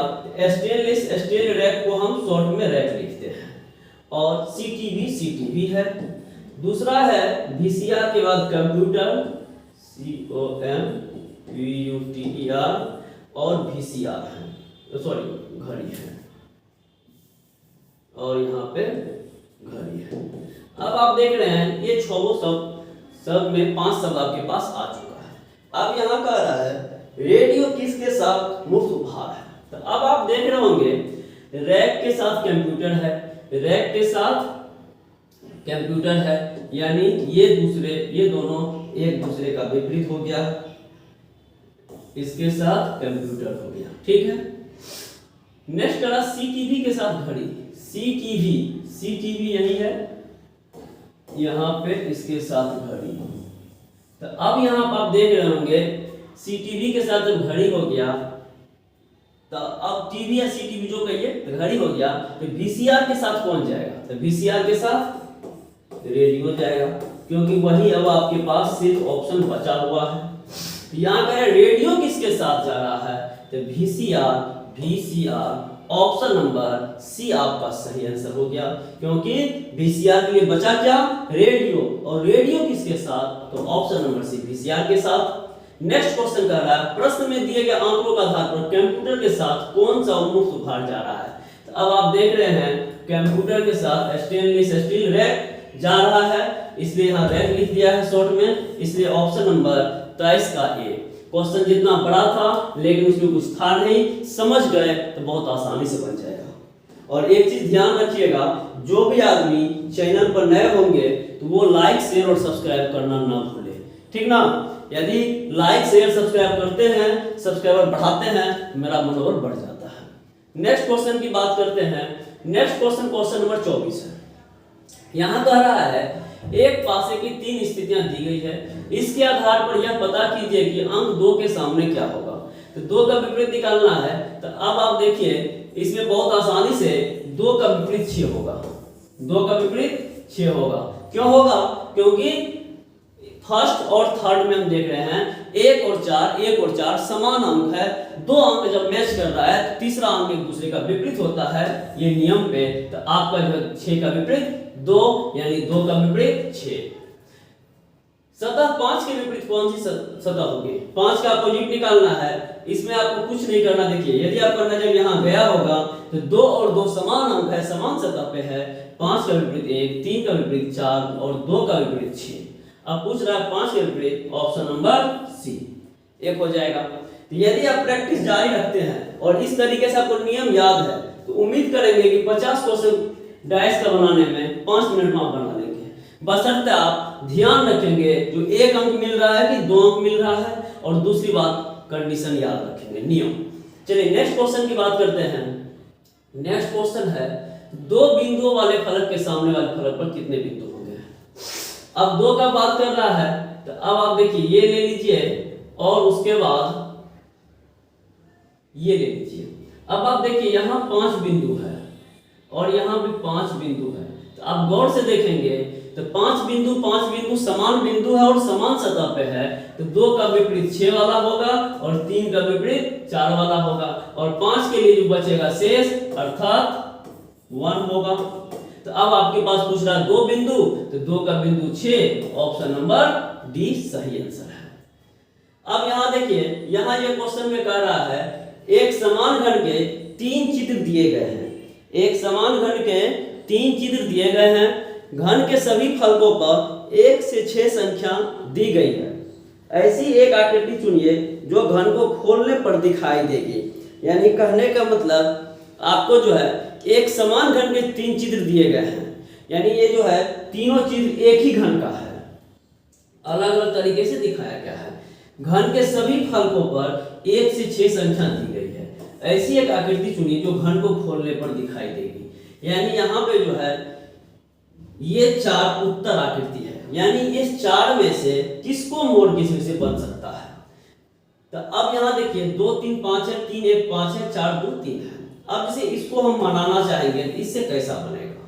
स्टेनलेस स्टील रैक को हम शॉर्ट में रैक लिखते हैं और सीटीवी है। दूसरा है वीसीआर के बाद कंप्यूटर, COMPUTER और वीसीआर है, सॉरी घड़ी है और यहाँ पे घड़ी है। अब आप देख रहे हैं ये 6 शब्द में 5 शब्द आपके पास आ चुका है। अब यहाँ कह रहा है रेडियो किसके साथ मुफ्त उपहार है। तो अब आप देख रहे होंगे रैक के साथ कंप्यूटर है, रैक के साथ कंप्यूटर है, यानी ये दोनों एक दूसरे का विपरीत हो गया, इसके साथ कंप्यूटर हो गया, ठीक है। नेक्स्ट करा सीटीवी के साथ घड़ी, सीटीवी यही है, यहाँ पे इसके साथ घड़ी। तो अब यहाँ पर आप देख रहे होंगे सीटीवी के साथ जब घड़ी हो गया तो अब टीवी या सीटीवी जो कहिए तो घड़ी हो गया, तो वीसीआर के साथ कौन जाएगा? तो वीसीआर के साथ रेडियो जाएगा, क्योंकि वही अब आपके पास सिर्फ ऑप्शन बचा हुआ है। तो यहाँ कह रेडियो किसके साथ जा रहा है? तो वीसीआर ऑप्शन नंबर सी आपका सही आंसर हो गया, क्योंकि वीसीआर के लिए बचा क्या? रेडियो, और रेडियो किसके साथ? तो ऑप्शन नंबर सी वीसीआर के साथ। नेक्स्ट क्वेश्चन कह रहा है प्रश्न में दिए गए आंकड़ों का आधार पर कंप्यूटर के साथ कौन सा मुफ्त उपहार जा रहा है? तो अब आप देख रहे हैं कंप्यूटर के साथ स्टेनलेस स्टील रैक जा रहा है, इसलिए यहाँ रैक लिख दिया है शॉर्ट में, इसलिए ऑप्शन नंबर 23 का ए। क्वेश्चन जितना बड़ा था लेकिन उसमें कुछ था नहीं, समझ गए तो बहुत आसानी से बन जाएगा। और एक चीज ध्यान रखिएगा, जो भी आदमी चैनल पर नए होंगे तो वो लाइक शेयर और सब्सक्राइब करना ना भूले, ठीक ना। यदि लाइक शेयर सब्सक्राइब करते हैं, सब्सक्राइबर बढ़ाते हैं, मेरा मनोबल बढ़ जाता है। नेक्स्ट क्वेश्चन की बात करते हैं। नेक्स्ट क्वेश्चन नंबर 24 है। यहाँ कह रहा है एक पासे की 3 स्थितियां दी गई है, इसके आधार पर यह पता कीजिए कि अंक 2 के सामने क्या होगा। तो 2 का विपरीत निकालना है। तो अब आप देखिए इसमें बहुत आसानी से 2 का विपरीत 6 होगा, 2 का विपरीत 6 होगा। क्यों होगा? क्योंकि फर्स्ट और थर्ड में हम देख रहे हैं 1 और 4 समान अंक है। दो अंक जब मैच कर रहा है तो तीसरा अंक एक दूसरे का विपरीत होता है, ये नियम पे। तो आपका जो 6 का विपरीत 2, यानी 2 का विपरीत 6। सतह 5 के विपरीत कौन सी सतह होगी? 5 का अपोजिट निकालना है। इसमें आपको कुछ नहीं करना। देखिए यदि आपका नजर यहाँ गया होगा तो 2 और 2 समान अंक है, समान सतह पे है। 5 का विपरीत 1, 3 का विपरीत 4 और 2 का विपरीत 6। अब पूछ रहा है 5 के विपरीत, ऑप्शन नंबर सी 1 हो जाएगा। तो यदि आप प्रैक्टिस जारी रखते हैं और इस तरीके से आपको नियम याद है तो उम्मीद करेंगे कि 50 क्वेश्चन डाइस का बनाने में 5 मिनट में आप बना लेंगे। बशर्ते आप ध्यान रखेंगे जो 1 अंक मिल रहा है कि 2 अंक मिल रहा है, और दूसरी बात कंडीशन याद रखेंगे, नियम। चलिए नेक्स्ट क्वेश्चन की बात करते हैं। नेक्स्ट क्वेश्चन है 2 बिंदुओं वाले फलक के सामने वाले फलक पर कितने बिंदु होंगे? अब 2 का बात कर रहा है तो अब आप देखिए ये ले लीजिए और उसके बाद ये ले लीजिए। अब आप देखिए यहाँ 5 बिंदु है और यहाँ भी 5 बिंदु है। तो आप गौर से देखेंगे तो 5 बिंदु समान बिंदु है और समान सतह पे है। तो 2 का विपरीत 6 वाला होगा और 3 का विपरीत 4 वाला होगा, और 5 के लिए जो बचेगा शेष अर्थात 1 होगा। तो अब आपके पास पूछ रहा है 2 बिंदु, तो 2 का बिंदु 6, ऑप्शन नंबर डी सही आंसर है। अब यहाँ देखिए, यहाँ ये क्वेश्चन में कह रहा है एक समान घन के 3 चित्र दिए गए हैं। एक समान घन के 3 चित्र दिए गए हैं। घन के सभी फलकों पर 1 से 6 संख्या दी गई है। ऐसी एक आकृति चुनिए जो घन को खोलने पर दिखाई देगी। यानी कहने का मतलब आपको जो है एक समान घन के 3 चित्र दिए गए हैं, यानी ये जो है तीनों चित्र एक ही घन का है, अलग अलग तरीके से दिखाया गया है। घन के सभी फलकों पर 1 से 6 संख्या दी गई है। ऐसी एक आकृति चुनिए जो घन को खोलने पर दिखाई देगी। यानी यहाँ पे जो है ये 4 उत्तर आकृति है, यानी इस 4 में से किसको मोड़ किसी से बन सकता है। तो अब यहाँ देखिए 2 3 5 है, 3 1 5 है, 4 2 3 है। अब जैसे इसको हम बनाना चाहेंगे तो इससे कैसा बनेगा?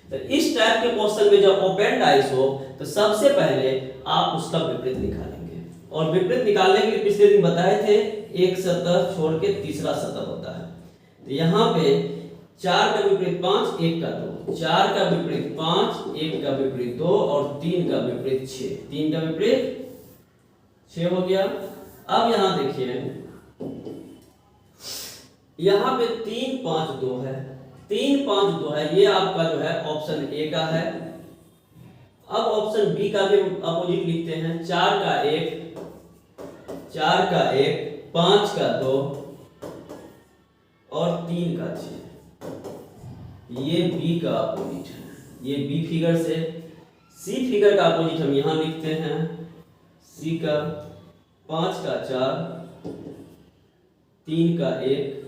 तो इस टाइप के क्वेश्चन में जब ओपन डाइस हो तो सबसे पहले आप उसका विपरीत निकालेंगे, और विपरीत निकालने के लिए पिछले दिन बताए थे एक सतह छोड़ के तीसरा सतह होता है। तो यहाँ पे 4 का विपरीत 5, 1 का 2, 4 का विपरीत 5, 1 का विपरीत 2 और 3 का विपरीत 6, 3 का विपरीत 6 हो गया। अब यहाँ देखिए यहाँ पे 3 5 2 है, 3 5 2 है, ये आपका जो है ऑप्शन ए का है। अब ऑप्शन बी का भी अपोजिट लिखते हैं। 4 का 1, 4 का 1, 5 का 2 और 3 का 6, ये बी का अपोजिट है। ये बी फिगर से सी फिगर का अपोजिट हम यहाँ लिखते हैं। सी का 5 का 4, 3 का 1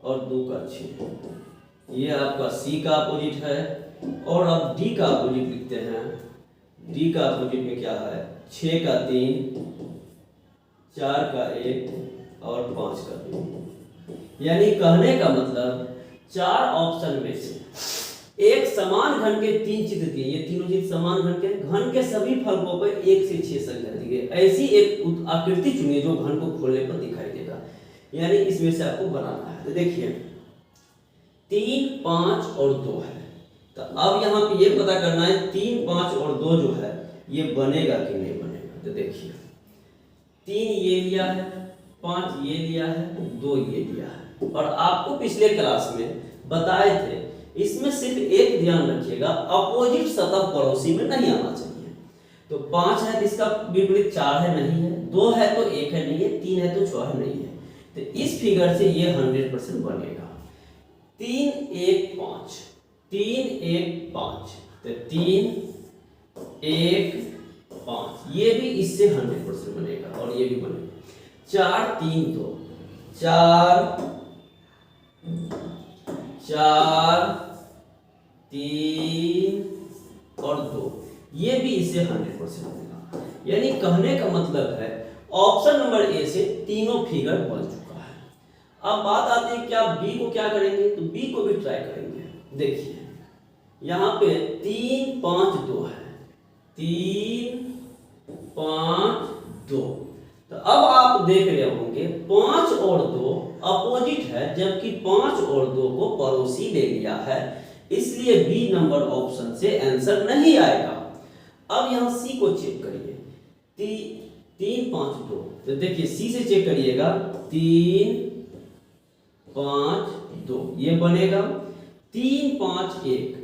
और 2 का 6, ये आपका सी का अपोजिट है। और अब डी का अपोजिट लिखते हैं। डी का अपोजिट में क्या है? 6 का 3, 4 का 1 और 5 का 2। यानी कहने का मतलब 4 ऑप्शन में से एक समान घन के 3 चित्र दिए, ये तीनों चित्र समान घन के सभी फलकों पर 1 से 6 संख्या दी गई। ऐसी एक आकृति चुनिए जो घन को खोलने पर दिखाई देगा, यानी इसमें से आपको बनाना है। तो देखिए 3 5 और 2 है। तो अब यहाँ पे ये पता करना है 3 5 और 2 जो है ये बनेगा कि नहीं बनेगा। तो देखिए 3 ये लिया है, 5 ये लिया है, 2 ये लिया है। और आपको पिछले क्लास में बताए थे इसमें सिर्फ एक ध्यान रखिएगा, अपोजिट सतह पड़ोसी में नहीं आना चाहिए। तो 5 है तो इसका विपरीत 4 है नहीं है, 2 है तो 1 है नहीं है, 3 है तो 6 है नहीं है। तो इस फिगर से ये 100% बनेगा। 3 1 5, 3 1 5, तो 3 1 5, ये भी इससे 100% बनेगा और ये भी बनेगा। 4 3 2, 4 4 3 और 2, ये भी इससे 100% बनेगा। यानी कहने का मतलब है ऑप्शन नंबर ए से तीनों फिगर बन चुका है। अब बात आती है क्या बी को क्या करेंगे? तो बी को भी ट्राई करेंगे। देखिए यहाँ पे 3 5 2 है, 3 5 2। तो अब आप देख रहे होंगे 5 और 2 अपोजिट है, जबकि 5 और 2 को पड़ोसी ले लिया है, इसलिए बी नंबर ऑप्शन से आंसर नहीं आएगा। अब यहाँ सी को चेक करिए, 3 5 2। तो देखिए सी से चेक करिएगा, 3 5 2 ये बनेगा, 3 5 1,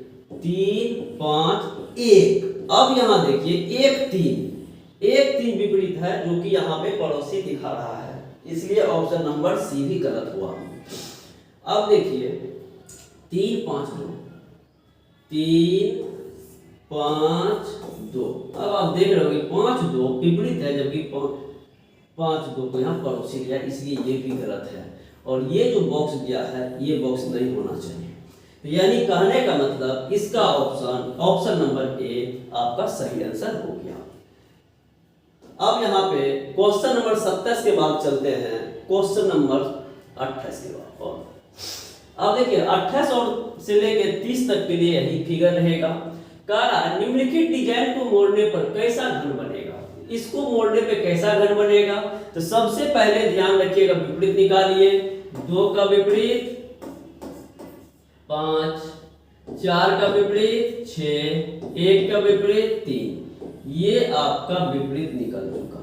3 5 1। अब यहाँ देखिए 1 3 विपरीत है, जो कि यहाँ पे पड़ोसी दिखा रहा है, इसलिए ऑप्शन नंबर सी भी गलत हुआ। अब देखिए 3 5 2, 3 5 2। अब आप देख रहे होंगे 5 2 विपरीत है, जबकि 5 2 को यहाँ पड़ोसी लिया, इसलिए ये भी गलत है। और ये जो बॉक्स दिया है ये बॉक्स नहीं होना चाहिए। तो यानी कहने का मतलब इसका ऑप्शन नंबर ए आपका सही आंसर हो गया। अब यहाँ पे क्वेश्चन नंबर 27 के बाद चलते हैं क्वेश्चन नंबर 28 के बाद। और अब देखिए 28 और से लेके 30 तक के लिए यही फिगर रहेगा। कह रहा है निम्नलिखित डिजाइन को मोड़ने पर कैसा घन बनेगा। इसको मोड़ने पे कैसा घन बनेगा, तो सबसे पहले ध्यान रखिएगा विपरीत निकालिए। 2 का विपरीत 5, 4 का विपरीत 6, 1 का विपरीत 3। ये आपका विपरीत निकल चुका।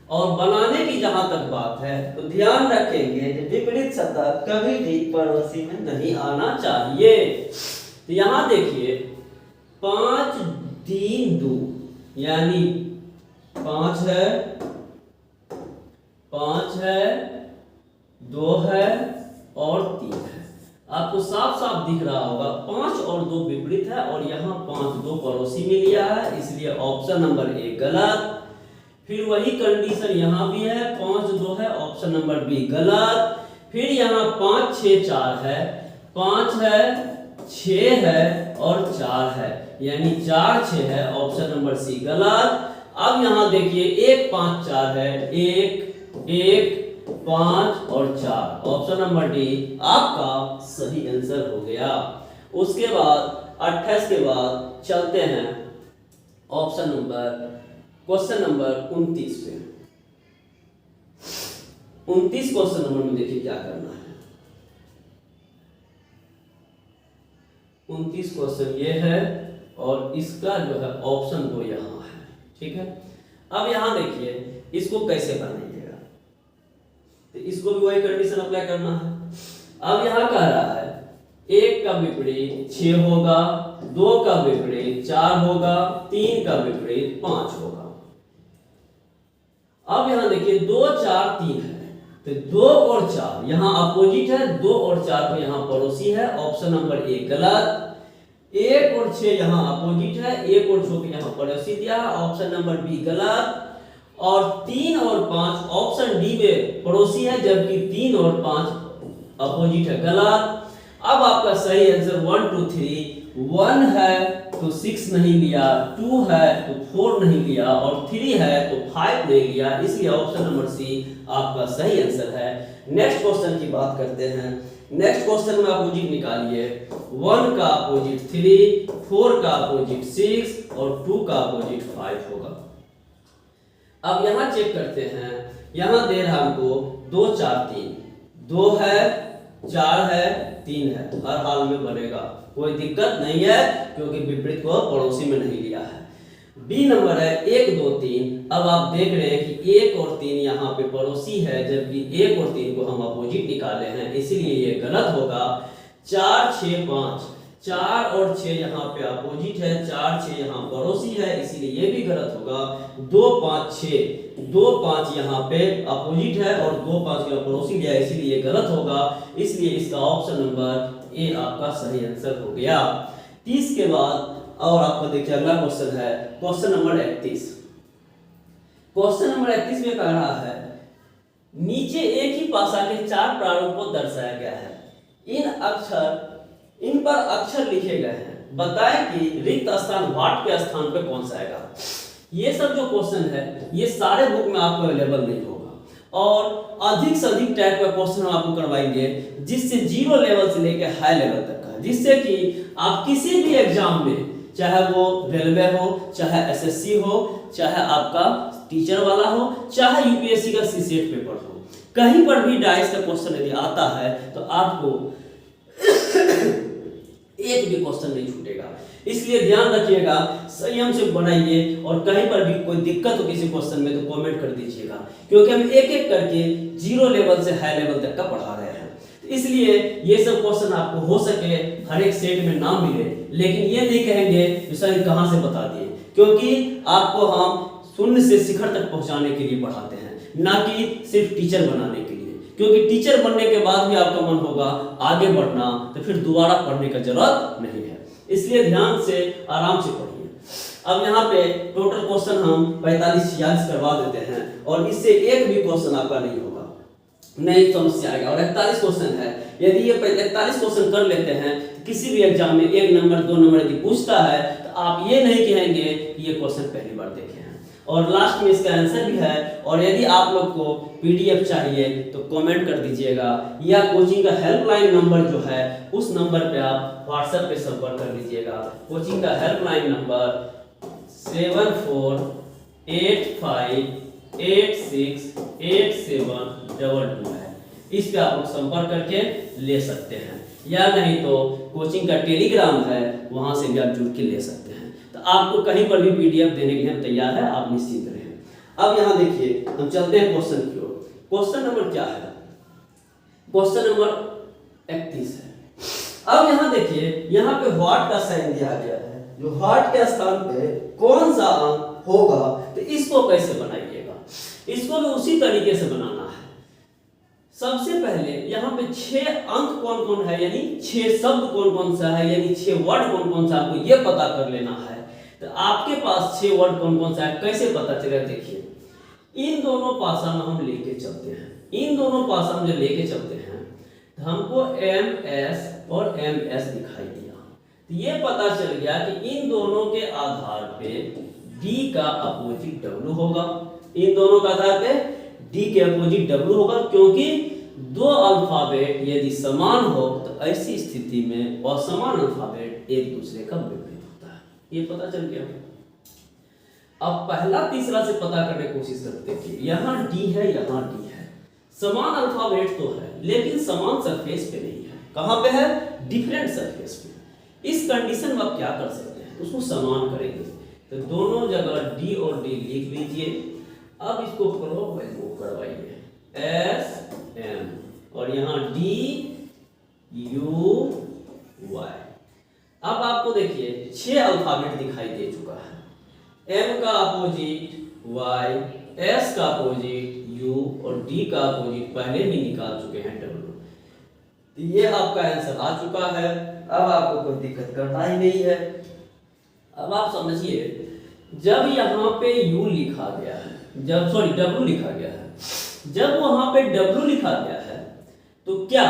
और बनाने की जहां तक बात है तो ध्यान रखेंगे कि विपरीत सतह कभी भी पड़ोसी में नहीं आना चाहिए। तो यहां देखिए 5 3 2 यानी 5 है, 5 है, 2 है और 3 है। आपको साफ साफ दिख रहा होगा 5 और 2 विपरीत है, और यहाँ 5 2 पड़ोसी में लिया है, इसलिए ऑप्शन नंबर ए गलत। फिर वही कंडीशन यहाँ भी है, 5 2 है, ऑप्शन नंबर बी गलत। फिर यहाँ 5 6 4 है, 5 है, 6 है और 4 है, यानी 4 6 है, ऑप्शन नंबर सी गलत। अब यहाँ देखिए 1 5 4 है, 1 1 5 और 4, ऑप्शन नंबर डी आपका सही आंसर हो गया। उसके बाद 28 के बाद चलते हैं ऑप्शन नंबर क्वेश्चन नंबर 29 पे। 29 क्वेश्चन नंबर में देखिए क्या करना है। 29 क्वेश्चन ये है और इसका जो है ऑप्शन 2 यहाँ है, ठीक है। अब यहाँ देखिए इसको कैसे बनाइएगा, तो इसको भी वही कंडीशन अप्लाई करना है। अब यहाँ कह रहा है 1 का विपरीत 6 होगा, 2 का विपरीत 4 होगा, 3 का विपरीत 5 होगा। अब यहाँ देखिए 2 4 3 है, तो 2 और 4 यहाँ अपोजिट है, 2 और 4 को यहाँ पड़ोसी है, ऑप्शन नंबर ए गलत। 1 और 6 यहाँ अपोजिट है, 1 और 6 को यहाँ पड़ोसी दिया है, ऑप्शन नंबर बी गलत। और 3 और 5 ऑप्शन डी में पड़ोसी है, जबकि 3 और 5 अपोजिट है, गलत। अब आपका सही आंसर 1 2 3, 1 है तो 6 नहीं लिया, 2 है तो 4 नहीं लिया, और 3 है तो 5 नहीं लिया, इसलिए ऑप्शन नंबर सी आपका सही आंसर है। नेक्स्ट क्वेश्चन की बात करते हैं। नेक्स्ट क्वेश्चन में अपोजिट निकालिए। 1 का अपोजिट 3, 4 का अपोजिट 6 और 2 का अपोजिट 5 होगा। अब यहाँ चेक करते हैं, यहाँ दे रहा हमको 2 4 3, 2 है, 4 है, 3 है, हर हाल में बनेगा, कोई दिक्कत नहीं है, क्योंकि विपरीत को पड़ोसी में नहीं लिया है। बी नंबर है 1 2 3। अब आप देख रहे हैं कि 1 और 3 यहाँ पे पड़ोसी है, जबकि 1 और 3 को हम अपोजिट निकाले हैं, इसीलिए ये गलत होगा। 4 6 5, 4 और 6 यहाँ पे अपोजिट है, 4 6 यहाँ पड़ोसी है, इसीलिए ये भी गलत होगा। 2 5 6, 2 5 यहाँ पे अपोजिट है और 2 5 का पड़ोसी लिया, इसीलिए गलत होगा, इसलिए इसका ऑप्शन नंबर ए आपका सही आंसर हो गया। 30 के बाद और आपको देखिए अगला क्वेश्चन है क्वेश्चन नंबर 31। क्वेश्चन नंबर 31 में कह रहा है नीचे एक ही भाषा के 4 प्रारूपों को दर्शाया गया है, इन पर अक्षर लिखे गए हैं, बताएं कि रिक्त स्थान व्हाट के स्थान पे कौन सा आएगा। ये सब जो क्वेश्चन है ये सारे बुक में आपको अवेलेबल नहीं होगा, और अधिक से अधिक टाइप का क्वेश्चन हम आपको करवाएंगे, जिससे 0 लेवल से लेकर हाई लेवल तक का, जिससे कि आप किसी भी एग्जाम में, चाहे वो रेलवे हो, चाहे एसएससी हो, चाहे आपका टीचर वाला हो चाहे यूपीएससी का सीसेट पेपर हो, कहीं पर भी डाइस का क्वेश्चन यदि आता है तो आपको एक भी क्वेश्चन नहीं छूटेगा। इसलिए ध्यान रखिएगा, संयम से बनाइए और कहीं पर भी कोई दिक्कत हो किसी क्वेश्चन में तो कमेंट कर दीजिएगा, क्योंकि हम एक एक करके जीरो लेवल से हाई लेवल तक का पढ़ा रहे हैं। इसलिए ये सब क्वेश्चन आपको हो सके हर एक सेट में ना मिले, लेकिन ये नहीं कहेंगे कि सर कहाँ से बता दिए, क्योंकि आपको हम शून्य से शिखर तक पहुंचाने के लिए पढ़ाते हैं, ना कि सिर्फ टीचर बनाने के लिए। क्योंकि टीचर बनने के बाद भी आपका मन होगा आगे बढ़ना, तो फिर दोबारा पढ़ने का जरूरत नहीं है। इसलिए ध्यान से आराम से पढ़िए। अब यहाँ पे टोटल क्वेश्चन हम 45-46 करवा देते हैं और इससे एक भी क्वेश्चन आपका नहीं होगा, नहीं समस्या आएगा। और 41 क्वेश्चन है, यदि ये 41 क्वेश्चन कर लेते हैं किसी भी एग्जाम में 1 नंबर 2 नंबर यदि पूछता है तो आप ये नहीं कहेंगे कि ये क्वेश्चन पहली बार देखे हैं। और लास्ट में इसका आंसर भी है। और यदि आप लोग को पीडीएफ चाहिए तो कमेंट कर दीजिएगा, या कोचिंग का हेल्पलाइन नंबर जो है उस नंबर पे आप व्हाट्सएप पे संपर्क कर लीजिएगा। कोचिंग का हेल्पलाइन नंबर 7485868722 है। इस पे आप लोग संपर्क करके ले सकते हैं, या नहीं तो कोचिंग का टेलीग्राम है, वहां से भी आप जुड़ के ले सकते हैं। तो आपको कहीं पर भी पीडीएफ देने के लिए हम तैयार है, आप निश्चिंत रहें। अब यहाँ देखिए, हम चलते हैं क्वेश्चन की ओर। क्वेश्चन नंबर क्या है? क्वेश्चन नंबर 31 है। अब यहाँ देखिए, यहाँ पे व्हाट का साइन दिया गया है, जो व्हाट के स्थान पे कौन सा अंक होगा, तो इसको कैसे बनाइएगा? इसको भी उसी तरीके से बनाना है। सबसे पहले यहाँ पे 6 अंक कौन कौन है, यानी 6 शब्द कौन कौन सा है, यानी 6 वर्ड कौन कौन सा, आपको ये पता कर लेना है। तो आपके पास 6 वर्ड कौन कौन सा है, कैसे पता चलेगा? देखिए, इन दोनों पासा में हम लेके चलते हैं। इन दोनों पासा में जब लेके चलते हैं तो हमको MS और MS दिखाई दिया। तो ये पता चल गया कि इन दोनों के आधार पे D का अपोजिट W होगा। इन दोनों का आधार पे D के अपोजिट W होगा, क्योंकि दो अल्फाबेट यदि समान हो तो ऐसी स्थिति में असमान अल्फाबेट एक दूसरे का विपरीत होता है। ये पता चल गया। अब पहला तीसरा से पता करने की कोशिश करते हैं कि यहाँ D है, यहाँ D है, समान अल्फाबेट तो है लेकिन समान सरफेस पे नहीं है। कहाँ पे है? डिफरेंट सरफेस पे। इस कंडीशन में आप क्या कर सकते हैं, उसको समान करेंगे। तो दोनों जगह D और D लिख लीजिए। अब इसको क्लॉकवाइज मूव करवाइए, SM और यहाँ DUY। अब आपको देखिए 6 अल्फाबेट दिखाई दे चुका है। M का अपोजिट Y, S का अपोजिट U और D का अपोजिट पहले ही निकाल चुके हैं W। तो ये आपका आंसर आ चुका है। अब आपको कोई दिक्कत करना ही नहीं है। अब आप समझिए, जब यहाँ पे U लिखा गया है, जब W लिखा गया है, जब वहां पे W लिखा गया है तो क्या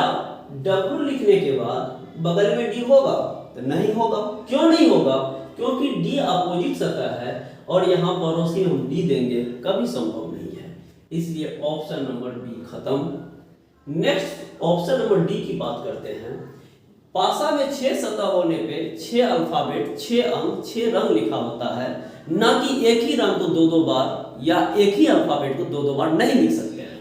W लिखने के बाद बगल में D होगा? तो नहीं होगा। क्यों नहीं होगा? क्योंकि D अपोजिट सतह है और यहाँ पड़ोसी हम D देंगे, कभी संभव नहीं है। इसलिए ऑप्शन नंबर B खत्म। नेक्स्ट ऑप्शन नंबर D की बात करते हैं। पासा में 6 सतह होने पे 6 अल्फाबेट, 6 अंक, 6 रंग लिखा होता है, ना कि एक ही रंग को 2-2 बार या एक ही अल्फाबेट को 2-2 बार नहीं लिख सकते हैं।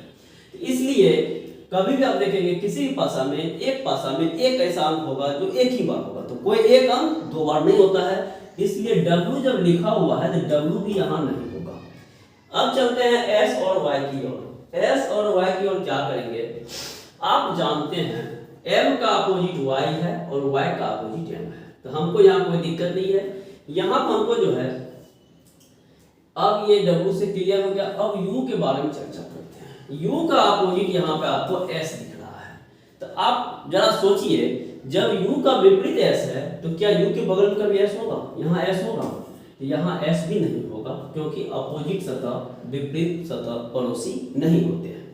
इसलिए कभी भी आप देखेंगे किसी भी पासा में, एक पासा में एक ऐसा अंक होगा जो एक ही बार होगा, तो कोई एक अंक 2 बार नहीं होता है। इसलिए W जब लिखा हुआ है तो W भी यहाँ नहीं होगा। अब चलते हैं S और Y की ओर। S और Y की ओर क्या करेंगे? आप जानते हैं M का अपोजिट Y है और Y का अपोजिट M है, तो हमको यहाँ कोई दिक्कत नहीं है। यहाँ पर हमको जो है, अब ये W से क्लियर हो गया। अब U के बारे में चर्चा करते हैं। U का अपोजिट यहाँ पे आपको S दिख रहा है। तो आप जरा सोचिए, जब U का विपरीत S है तो क्या U के बगल में कभी S होगा? यहाँ S होगा? तो यहाँ S भी नहीं होगा, क्योंकि अपोजिट सतह, विपरीत सतह पड़ोसी नहीं होते हैं।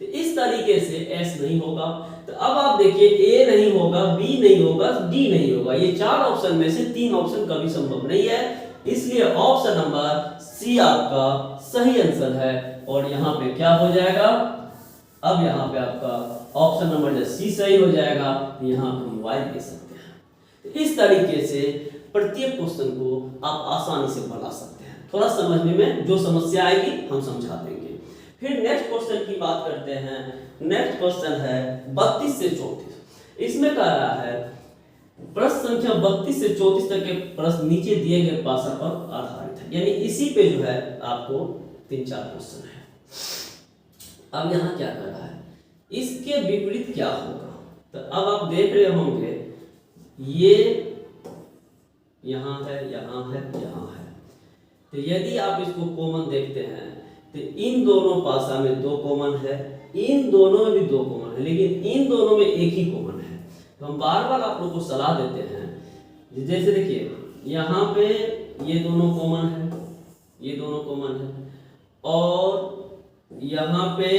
तो इस तरीके से S नहीं होगा। तो अब आप देखिए, A नहीं होगा, B नहीं होगा, D नहीं होगा। ये 4 ऑप्शन में से 3 ऑप्शन कभी संभव नहीं है। इसलिए ऑप्शन नंबर C आपका सही आंसर है। और यहाँ पे क्या हो जाएगा? अब यहाँ पे आपका ऑप्शन नंबर जब C सही हो जाएगा तो यहाँ पे हम Y दे सकते हैं। तो इस तरीके से प्रत्येक क्वेश्चन को आप आसानी से बना सकते हैं। थोड़ा समझने में जो समस्या आएगी हम समझा देंगे। फिर नेक्स्ट क्वेश्चन की बात करते हैं। नेक्स्ट क्वेश्चन है 32 से 34। इसमें कह रहा है प्रश्न संख्या 32 से 34 तक के प्रश्न नीचे दिए गए पासा पर आधारित है, यानी इसी पे जो है आपको 3-4 क्वेश्चन है। अब यहाँ क्या कर रहा है, इसके विपरीत क्या होगा। तो अब आप देख रहे होंगे ये यहाँ है, यहाँ है, यहाँ है। तो यदि आप इसको कॉमन देखते हैं तो इन दोनों पासा में 2 कॉमन है, इन दोनों में भी 2 कॉमन है, लेकिन इन दोनों में एक ही कॉमन है। तो हम बार बार आप लोग को सलाह देते हैं, जैसे देखिए यहाँ पे ये दोनों कॉमन है, ये दोनों कॉमन है, और यहाँ पे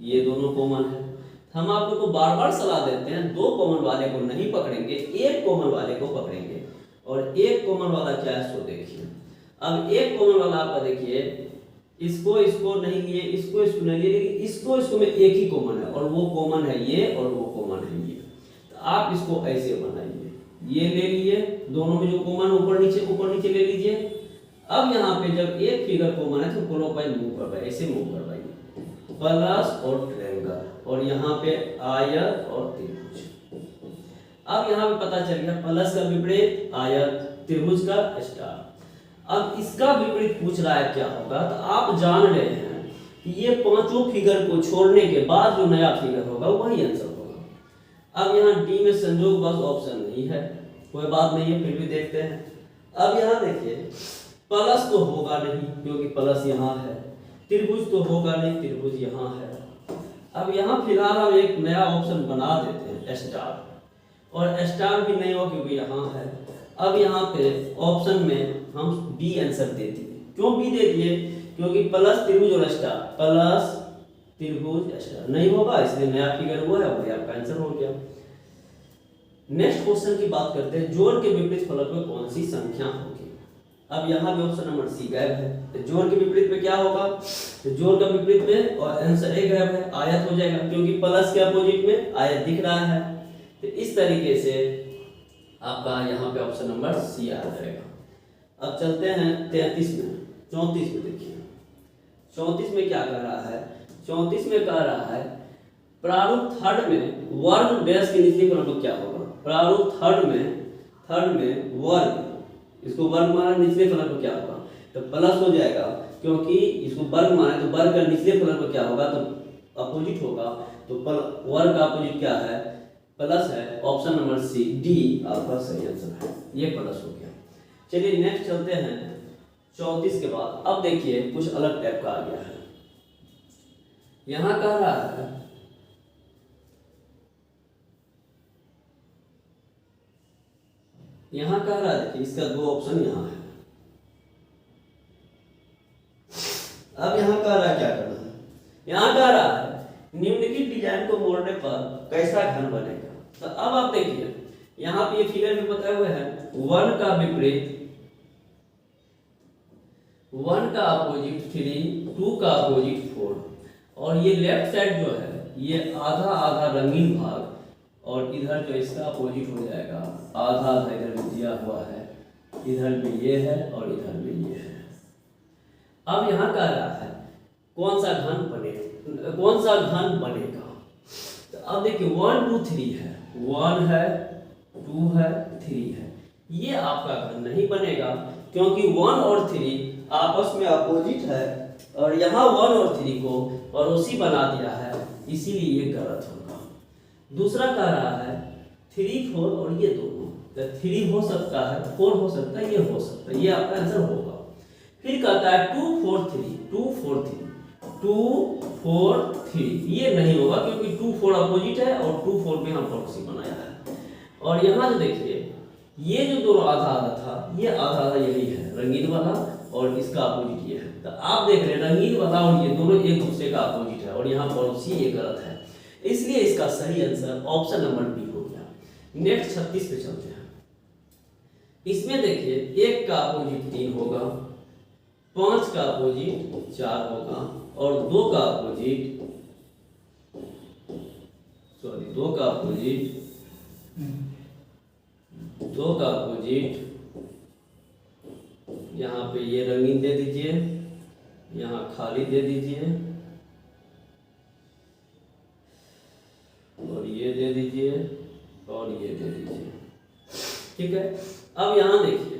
ये दोनों कॉमन है। हम आप लोग को बार बार सलाह देते हैं 2 कॉमन वाले को नहीं पकड़ेंगे, 1 कॉमन वाले को पकड़ेंगे। और 1 कॉमन वाला क्या है सो देखिए। अब 1 कॉमन वाला आपका देखिए, इसको नहीं लिए, इसको नहीं लिए, लेकिन इसको में एक ही कॉमन है, और वो कॉमन है ये, और वो कॉमन है ये। तो आप इसको ऐसे बनाइए, ये ले लिए, दोनों में जो कॉमन ऊपर नीचे ले लीजिए। अब यहाँ पे जब एक फिगर कॉमन है तो क्लॉकवाइज मूव करवाइए, ऐसे मूव करवाइए, प्लस और ट्रायंगल, और यहाँ पे आयत और त्रिभुज। अब यहाँ पे पता चल गया प्लस का विपरीत आयत, त्रिभुज का स्टार। अब इसका विपरीत पूछ रहा है क्या होगा। तो आप जान रहे हैं कि ये 5 फिगर को छोड़ने के बाद जो नया फिगर होगा वही आंसर होगा। अब यहाँ डी में संयोग बस ऑप्शन नहीं है, कोई बात नहीं है, फिर भी देखते हैं। अब यहाँ देखिए प्लस तो होगा नहीं क्योंकि प्लस यहाँ है, त्रिभुज तो होगा नहीं, त्रिभुज यहाँ है। अब यहाँ फिलहाल हम एक नया ऑप्शन बना देते हैं स्टार, और स्टार भी नहीं होगा क्योंकि यहाँ है। अब यहाँ पे ऑप्शन में हम बी आंसर दे दिए। क्यों बी दे दिए? क्योंकि प्लस त्रिभुज और स्टार, प्लस त्रिभुज स्टार नहीं होगा, इसलिए नया फिगर हुआ है, वही आपका आंसर हो गया। नेक्स्ट क्वेश्चन की बात करते हैं, जोड़ के विपरीत फलक में कौन सी संख्या होगी। अब यहाँ पे ऑप्शन नंबर सी गायब है, तो जोड़ के विपरीत में क्या होगा। तो जोड़ का विपरीत में और आंसर ए गायब है, आयत हो जाएगा, क्योंकि प्लस के अपोजिट में आयत दिख रहा है। तो इस तरीके से आपका यहाँ पे ऑप्शन नंबर सी आ जाएगा। अब चलते हैं 34 में, 34 में देखिए 34 में क्या कह रहा है। 34 में कह रहा है प्रारूप थर्ड में वर्ग डैश के निचले फलक में क्या होगा। प्रारूप थर्ड में वर्ग, इसको वर्ग माना, निचले फलक में क्या होगा। तो प्लस हो जाएगा, क्योंकि इसको वर्ग माना तो वर्ग का निचले फलक में क्या होगा, तो अपोजिट होगा। तो वर्ग का अपोजिट क्या है, प्लस है। ऑप्शन नंबर सी डी आपका सही आंसर है, ये प्लस हो गया। चलिए नेक्स्ट चलते हैं 34 के बाद। अब देखिए कुछ अलग टाइप का आ गया है। यहां कह रहा है देखिए इसका 2 ऑप्शन यहाँ है। अब यहाँ कह रहा है क्या करना है, यहाँ कह रहा है निम्नलिखित डिजाइन को मोड़ने पर कैसा घन बनेगा। तो अब आप देखिए यहाँ पे ये फिगर में बताए हुए हैं 1 का विपरीत, 1 का अपोजिट 3, 2 का अपोजिट 4, और ये लेफ्ट साइड जो है ये आधा आधा रंगीन भाग, और इधर जो इसका अपोजिट हो जाएगा आधा आधा इधर भी दिया हुआ है, इधर भी ये है और इधर भी ये है। अब यहाँ कह रहा है कौन सा घन बनेगा। तो अब देखिए 1 2 3 है, 1 है 2 है 3 है, ये आपका घन नहीं बनेगा, क्योंकि 1 और 3 आपस में अपोजिट है, और यहाँ 1 और 3 को पड़ोसी बना दिया है, इसीलिए ये गलत होगा। दूसरा कह रहा है 3 4 और ये दोनों, तो 3 हो सकता है, 4 हो सकता है, ये हो सकता है, ये आपका आंसर होगा। फिर कहता है 2 4 3, 2 4 3, 2 4 3, ये नहीं होगा क्योंकि 2 4 अपोजिट है और 2 4 पे हम पड़ोसी बनाया है। और यहाँ जो देखिए ये जो दोनों आधा आधा था, ये आधा आधा यही है रंगीन वाला, और इसका अपोजिट ये है। तो आप देख रहे हैं रंगीन वाला और ये दोनों एक दूसरे का अपोजिट है, और यहाँ पड़ोसी ये गलत है, इसलिए इसका सही आंसर ऑप्शन नंबर बी हो गया। नेक्स्ट 36 पे चलते हैं। इसमें देखिए 1 का अपोजिट 3 होगा, 5 का अपोजिट 4 होगा, और 2 का अपोजिट 2 का अपोजिट यहाँ पे ये रंगीन दे दीजिए, यहाँ खाली दे दीजिए, और ये दे दीजिए, और ये दे दीजिए। ठीक है, अब यहाँ देखिए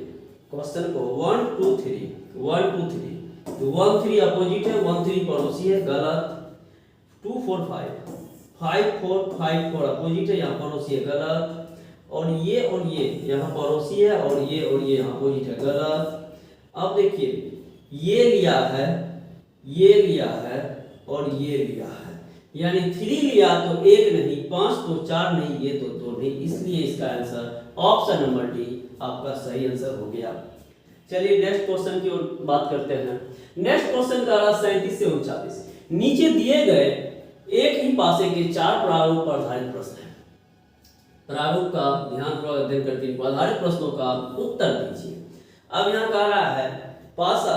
क्वेश्चन को 1 2 3 1 2 3, तो 1 3 अपोजिट है, 1 3 पड़ोसी है, गलत। 2 4 5 5 4 5 4 अपोजिट है, यहाँ पड़ोसी है, गलत। और ये यहाँ पड़ोसी है, और ये यहाँ अपोजिट है, गलत। अब देखिए ये लिया है, ये लिया है, और ये लिया है, यानी 3 लिया तो 1 नहीं, 5 तो 4 नहीं, ये तो 2 नहीं, इसलिए इसका आंसर ऑप्शन नंबर डी आपका सही आंसर हो गया। चलिए नेक्स्ट क्वेश्चन की ओर बात करते हैं। नेक्स्ट क्वेश्चन का 37 से 39 नीचे दिए गए एक ही पासे के 4 प्रारूप पर आधारित प्रश्न है। प्रारूप का ध्यानपूर्वक अध्ययन करके आधारित प्रश्नों का उत्तर दीजिए। अब यहाँ कह रहा है पासा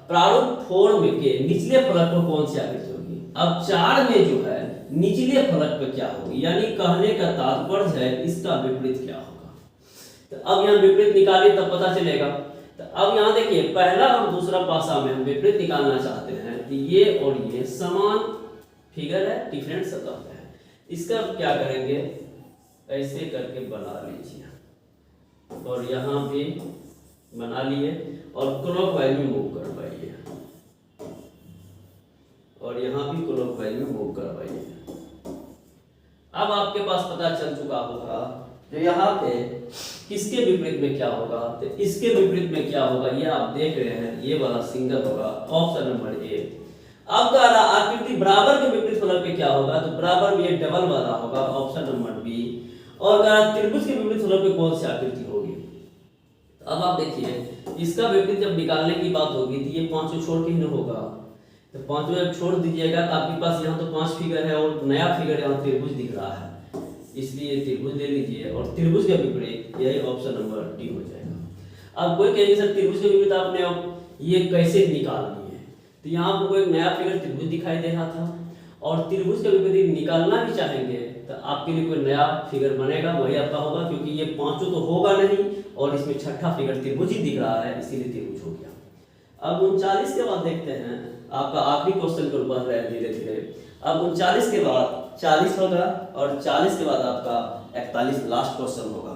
प्रारूप फॉर्म के निचले फलक पर कौन सी आकृति होगी। अब 4 में जो है निचले फलक पे क्या होगी, यानी कहने का तात्पर्य है इसका विपरीत क्या होगा। तो अब यहाँ विपरीत निकालिए तब पता चलेगा। तो अब यहाँ देखिए पहला और दूसरा पासा में हम विपरीत निकालना चाहते हैं, तो ये और ये समान फिगर है, डिफरेंट सतह पे है। इसका क्या करेंगे, ऐसे करके बना लीजिए, और यहाँ भी बना लिए, और क्लॉकवाइज में मूव करवाइए, और यहाँ भी क्लॉकवाइज में मूव करवाइए। अब आपके पास पता चल चुका होगा तो यहाँ पे किसके विपरीत में क्या होगा, तो इसके विपरीत में क्या होगा ये आप देख रहे हैं, ये वाला सिंगल होगा, ऑप्शन नंबर ए। अब आकृति बराबर के विपरीत फलक पे क्या होगा, तो बराबर में ये डबल वाला होगा, ऑप्शन नंबर बी। और त्रिभुज के विपरीत फलक पे कौन सी आकृति होगी, तो अब आप देखिए इसका विपरीत जब निकालने की बात होगी तो ये 5 छोड़ के ही न होगा, तो 5 जब छोड़ दीजिएगा तो आपके पास यहाँ तो 5 फिगर है और नया फिगर यहाँ त्रिभुज दिख रहा है, इसलिए त्रिभुज ले लीजिए, और त्रिभुज के विपरीत यही ऑप्शन नंबर डी हो जाएगा। अब कोई कहेंगे सर त्रिभुज के विपरीत आपने ये कैसे निकाल लिए, तो यहाँ पर कोई नया फिगर त्रिभुज दिखाई दे रहा था, और त्रिभुज के विपरीत निकालना भी चाहेंगे तो आपके लिए कोई नया फिगर बनेगा, वही आपका होगा, क्योंकि ये 5 तो होगा नहीं और इसमें छठा फिगर त्रिभुज ही दिख रहा है, इसीलिए त्रिभुज हो गया। अब 39 के बाद देखते हैं, आपका आखिरी क्वेश्चन को बढ़ रहा है धीरे धीरे। अब 39 के बाद 40 होगा, और 40 के बाद आपका 41 लास्ट क्वेश्चन होगा।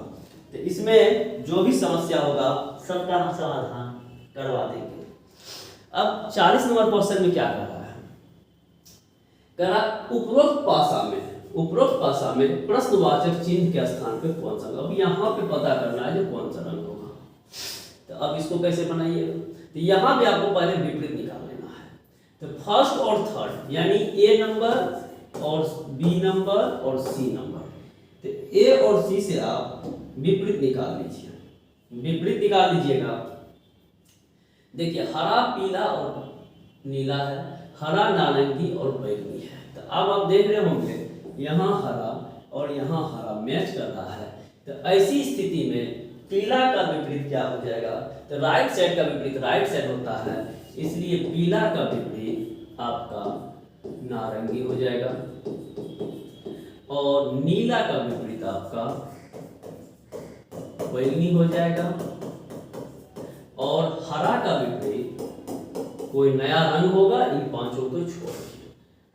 तो इसमें जो भी समस्या होगा सबका हम समाधान करवा देंगे। अब 40 नंबर क्वेश्चन में क्या कर रहा है, कह रहा उपरोक्त पासा में प्रश्नवाचक चिन्ह के स्थान पे कौन सा, अब यहाँ पे पता करना है जो कौन सा रंग होगा। तो अब इसको कैसे बनाइएगा, तो यहाँ पे आपको पहले विपरीत निकाल लेना है। तो फर्स्ट और थर्ड यानी ए नंबर और बी नंबर और सी नंबर, तो ए और सी से आप विपरीत निकाल लीजिए। विपरीत निकाल लीजिएगा, देखिए हरा पीला और नीला है, हरा नारंगी और बैंगनी है। तो अब आप देख रहे होंगे यहाँ हरा और यहाँ हरा मैच कर रहा है, तो ऐसी स्थिति में पीला का विपरीत क्या हो जाएगा, तो राइट साइड का विपरीत राइट साइड होता है, इसलिए पीला का विपरीत आपका नारंगी हो जाएगा, और नीला का विपरीत आपका बैंगनी हो जाएगा, और हरा का विपरीत कोई नया रंग होगा इन 5 को छोड़ के।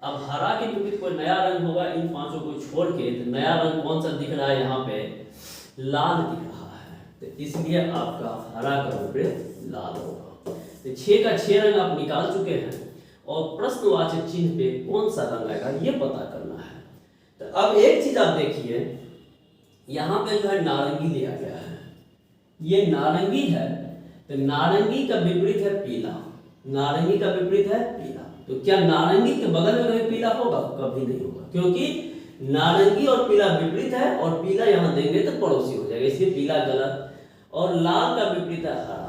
अब हरा के विपरीत कोई नया रंग होगा इन 5 को छोड़ के, तो नया रंग कौन सा दिख रहा है, यहाँ पे लाल दिख रहा है, तो इसलिए आपका हरा का विपरीत लाल होगा। तो 6 का 6 रंग आप निकाल चुके हैं, और प्रश्नवाचक चिन्ह पे कौन सा रंग आएगा ये पता करना है। तो अब एक चीज आप देखिए, यहाँ पे जो है नारंगी लिया गया है, ये नारंगी है, तो नारंगी का विपरीत है पीला, नारंगी का विपरीत है पीला। तो क्या नारंगी के बगल में कभी पीला होगा, कभी नहीं होगा, क्योंकि नारंगी और पीला विपरीत है, और पीला यहाँ देंगे तो पड़ोसी हो जाएगा, इसलिए पीला गलत। और लाल का विपरीत है हरा,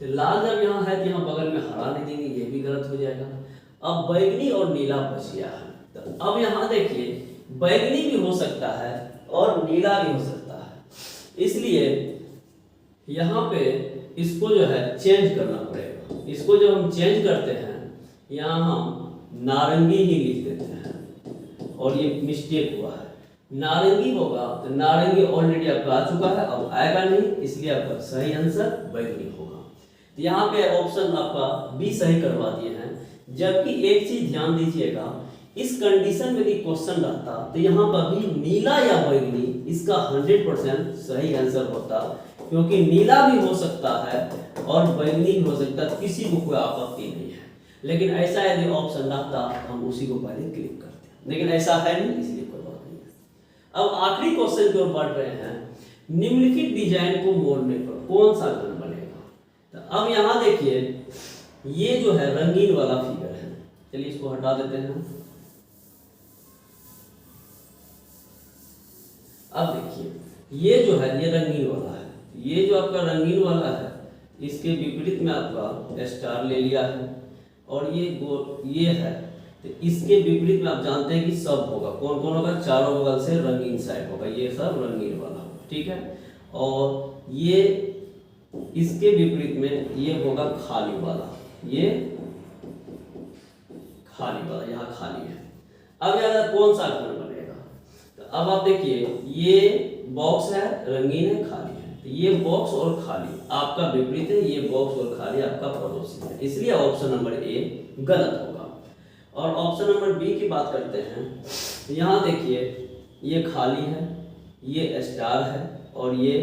तो लाल जब यहाँ है तो यहाँ बगल में हरा नहीं देंगे, ये भी गलत हो जाएगा। अब बैंगनी और नीला बच गया है, तो अब यहाँ देखिए बैंगनी भी हो सकता है और नीला भी हो सकता है, इसलिए यहाँ पे इसको जो है चेंज करना पड़ेगा। इसको जब हम चेंज करते हैं, यहाँ हम नारंगी ही लिख देते हैं, और ये मिस्टेक हुआ है, नारंगी होगा तो नारंगी ऑलरेडी आपका आ चुका है, अब आएगा नहीं, इसलिए आपका सही आंसर बैंगनी होगा। तो यहाँ पे ऑप्शन आपका बी सही करवा दिए हैं। जबकि एक चीज ध्यान दीजिएगा, इस कंडीशन में यदि क्वेश्चन रहता तो यहाँ पर भी नीला या बैंगनी इसका 100% सही आंसर होता, क्योंकि नीला भी हो सकता है और बैंगनी भी हो सकता है, किसी को कोई आपत्ति नहीं है। लेकिन ऐसा यदि ऑप्शन रहता हम उसी को पहले क्लिक करते, लेकिन ऐसा है नहीं, इसलिए कोई बात नहीं है। अब आखिरी क्वेश्चन की ओर बढ़ रहे हैं, निम्नलिखित डिजाइन को मोड़ने पर कौन सा घन बनेगा। तो अब यहाँ देखिए, ये जो है रंगीन वाला फिगर है, चलिए इसको हटा देते हैं। अब देखिए ये जो है ये रंगीन वाला है, ये जो आपका रंगीन वाला है इसके विपरीत में आपका स्टार ले लिया है, और ये है तो इसके विपरीत में आप जानते हैं कि सब होगा, कौन कौन होगा, चारों बगल से रंगीन साइड होगा, ये सब रंगीन वाला होगा, ठीक है। और ये इसके विपरीत में ये होगा खाली वाला, ये खाली वाला, यहाँ खाली है। अब यार कौन सा घन बनेगा, तो अब आप देखिए ये बॉक्स है, रंगीन है, खाली है, तो ये बॉक्स और खाली आपका विपरीत है, ये बॉक्स और खाली आपका पड़ोसी है, इसलिए ऑप्शन नंबर ए गलत होगा। और ऑप्शन नंबर बी की बात करते हैं, तो यहाँ देखिए ये खाली है, ये स्टार है और ये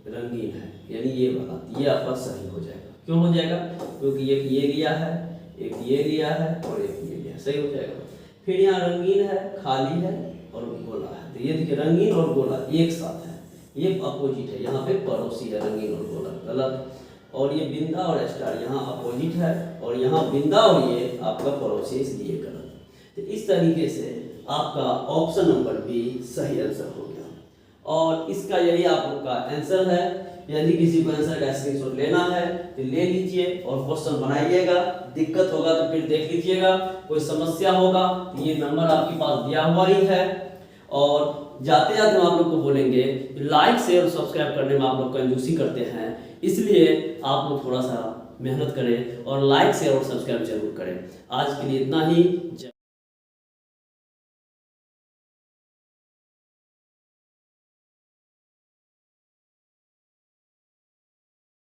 रंगीन है, यानी ये वाला, ये आपका सही हो जाएगा। क्यों हो जाएगा, क्योंकि एक ये लिया है, एक ये लिया है और एक ये लिया, सही हो जाएगा। फिर यहाँ रंगीन है, खाली है और गोला है, तो ये देखिए रंगीन और गोला एक साथ है, ये अपोजिट है, यहाँ पे पड़ोसी है रंगीन और गोला, गलत। और ये बिंदा और स्टार यहाँ अपोजिट है, और यहाँ बिंदा और ये आपका पड़ोसी, इसलिए गलत। तो इस तरीके से आपका ऑप्शन नंबर बी सही आंसर हो गया। और इसका यही आपका आंसर है। यदि किसी को आंसर का स्क्रीनशॉट लेना है तो ले लीजिए और क्वेश्चन बनाइएगा, दिक्कत होगा तो फिर देख लीजिएगा, कोई समस्या होगा तो ये नंबर आपके पास दिया हुआ ही है। और जाते जाते हम आप लोग को बोलेंगे लाइक शेयर और सब्सक्राइब करने में आप लोग कंजूसी करते हैं, इसलिए आप लोग थोड़ा सा मेहनत करें और लाइक शेयर और सब्सक्राइब जरूर करें। आज के लिए इतना ही।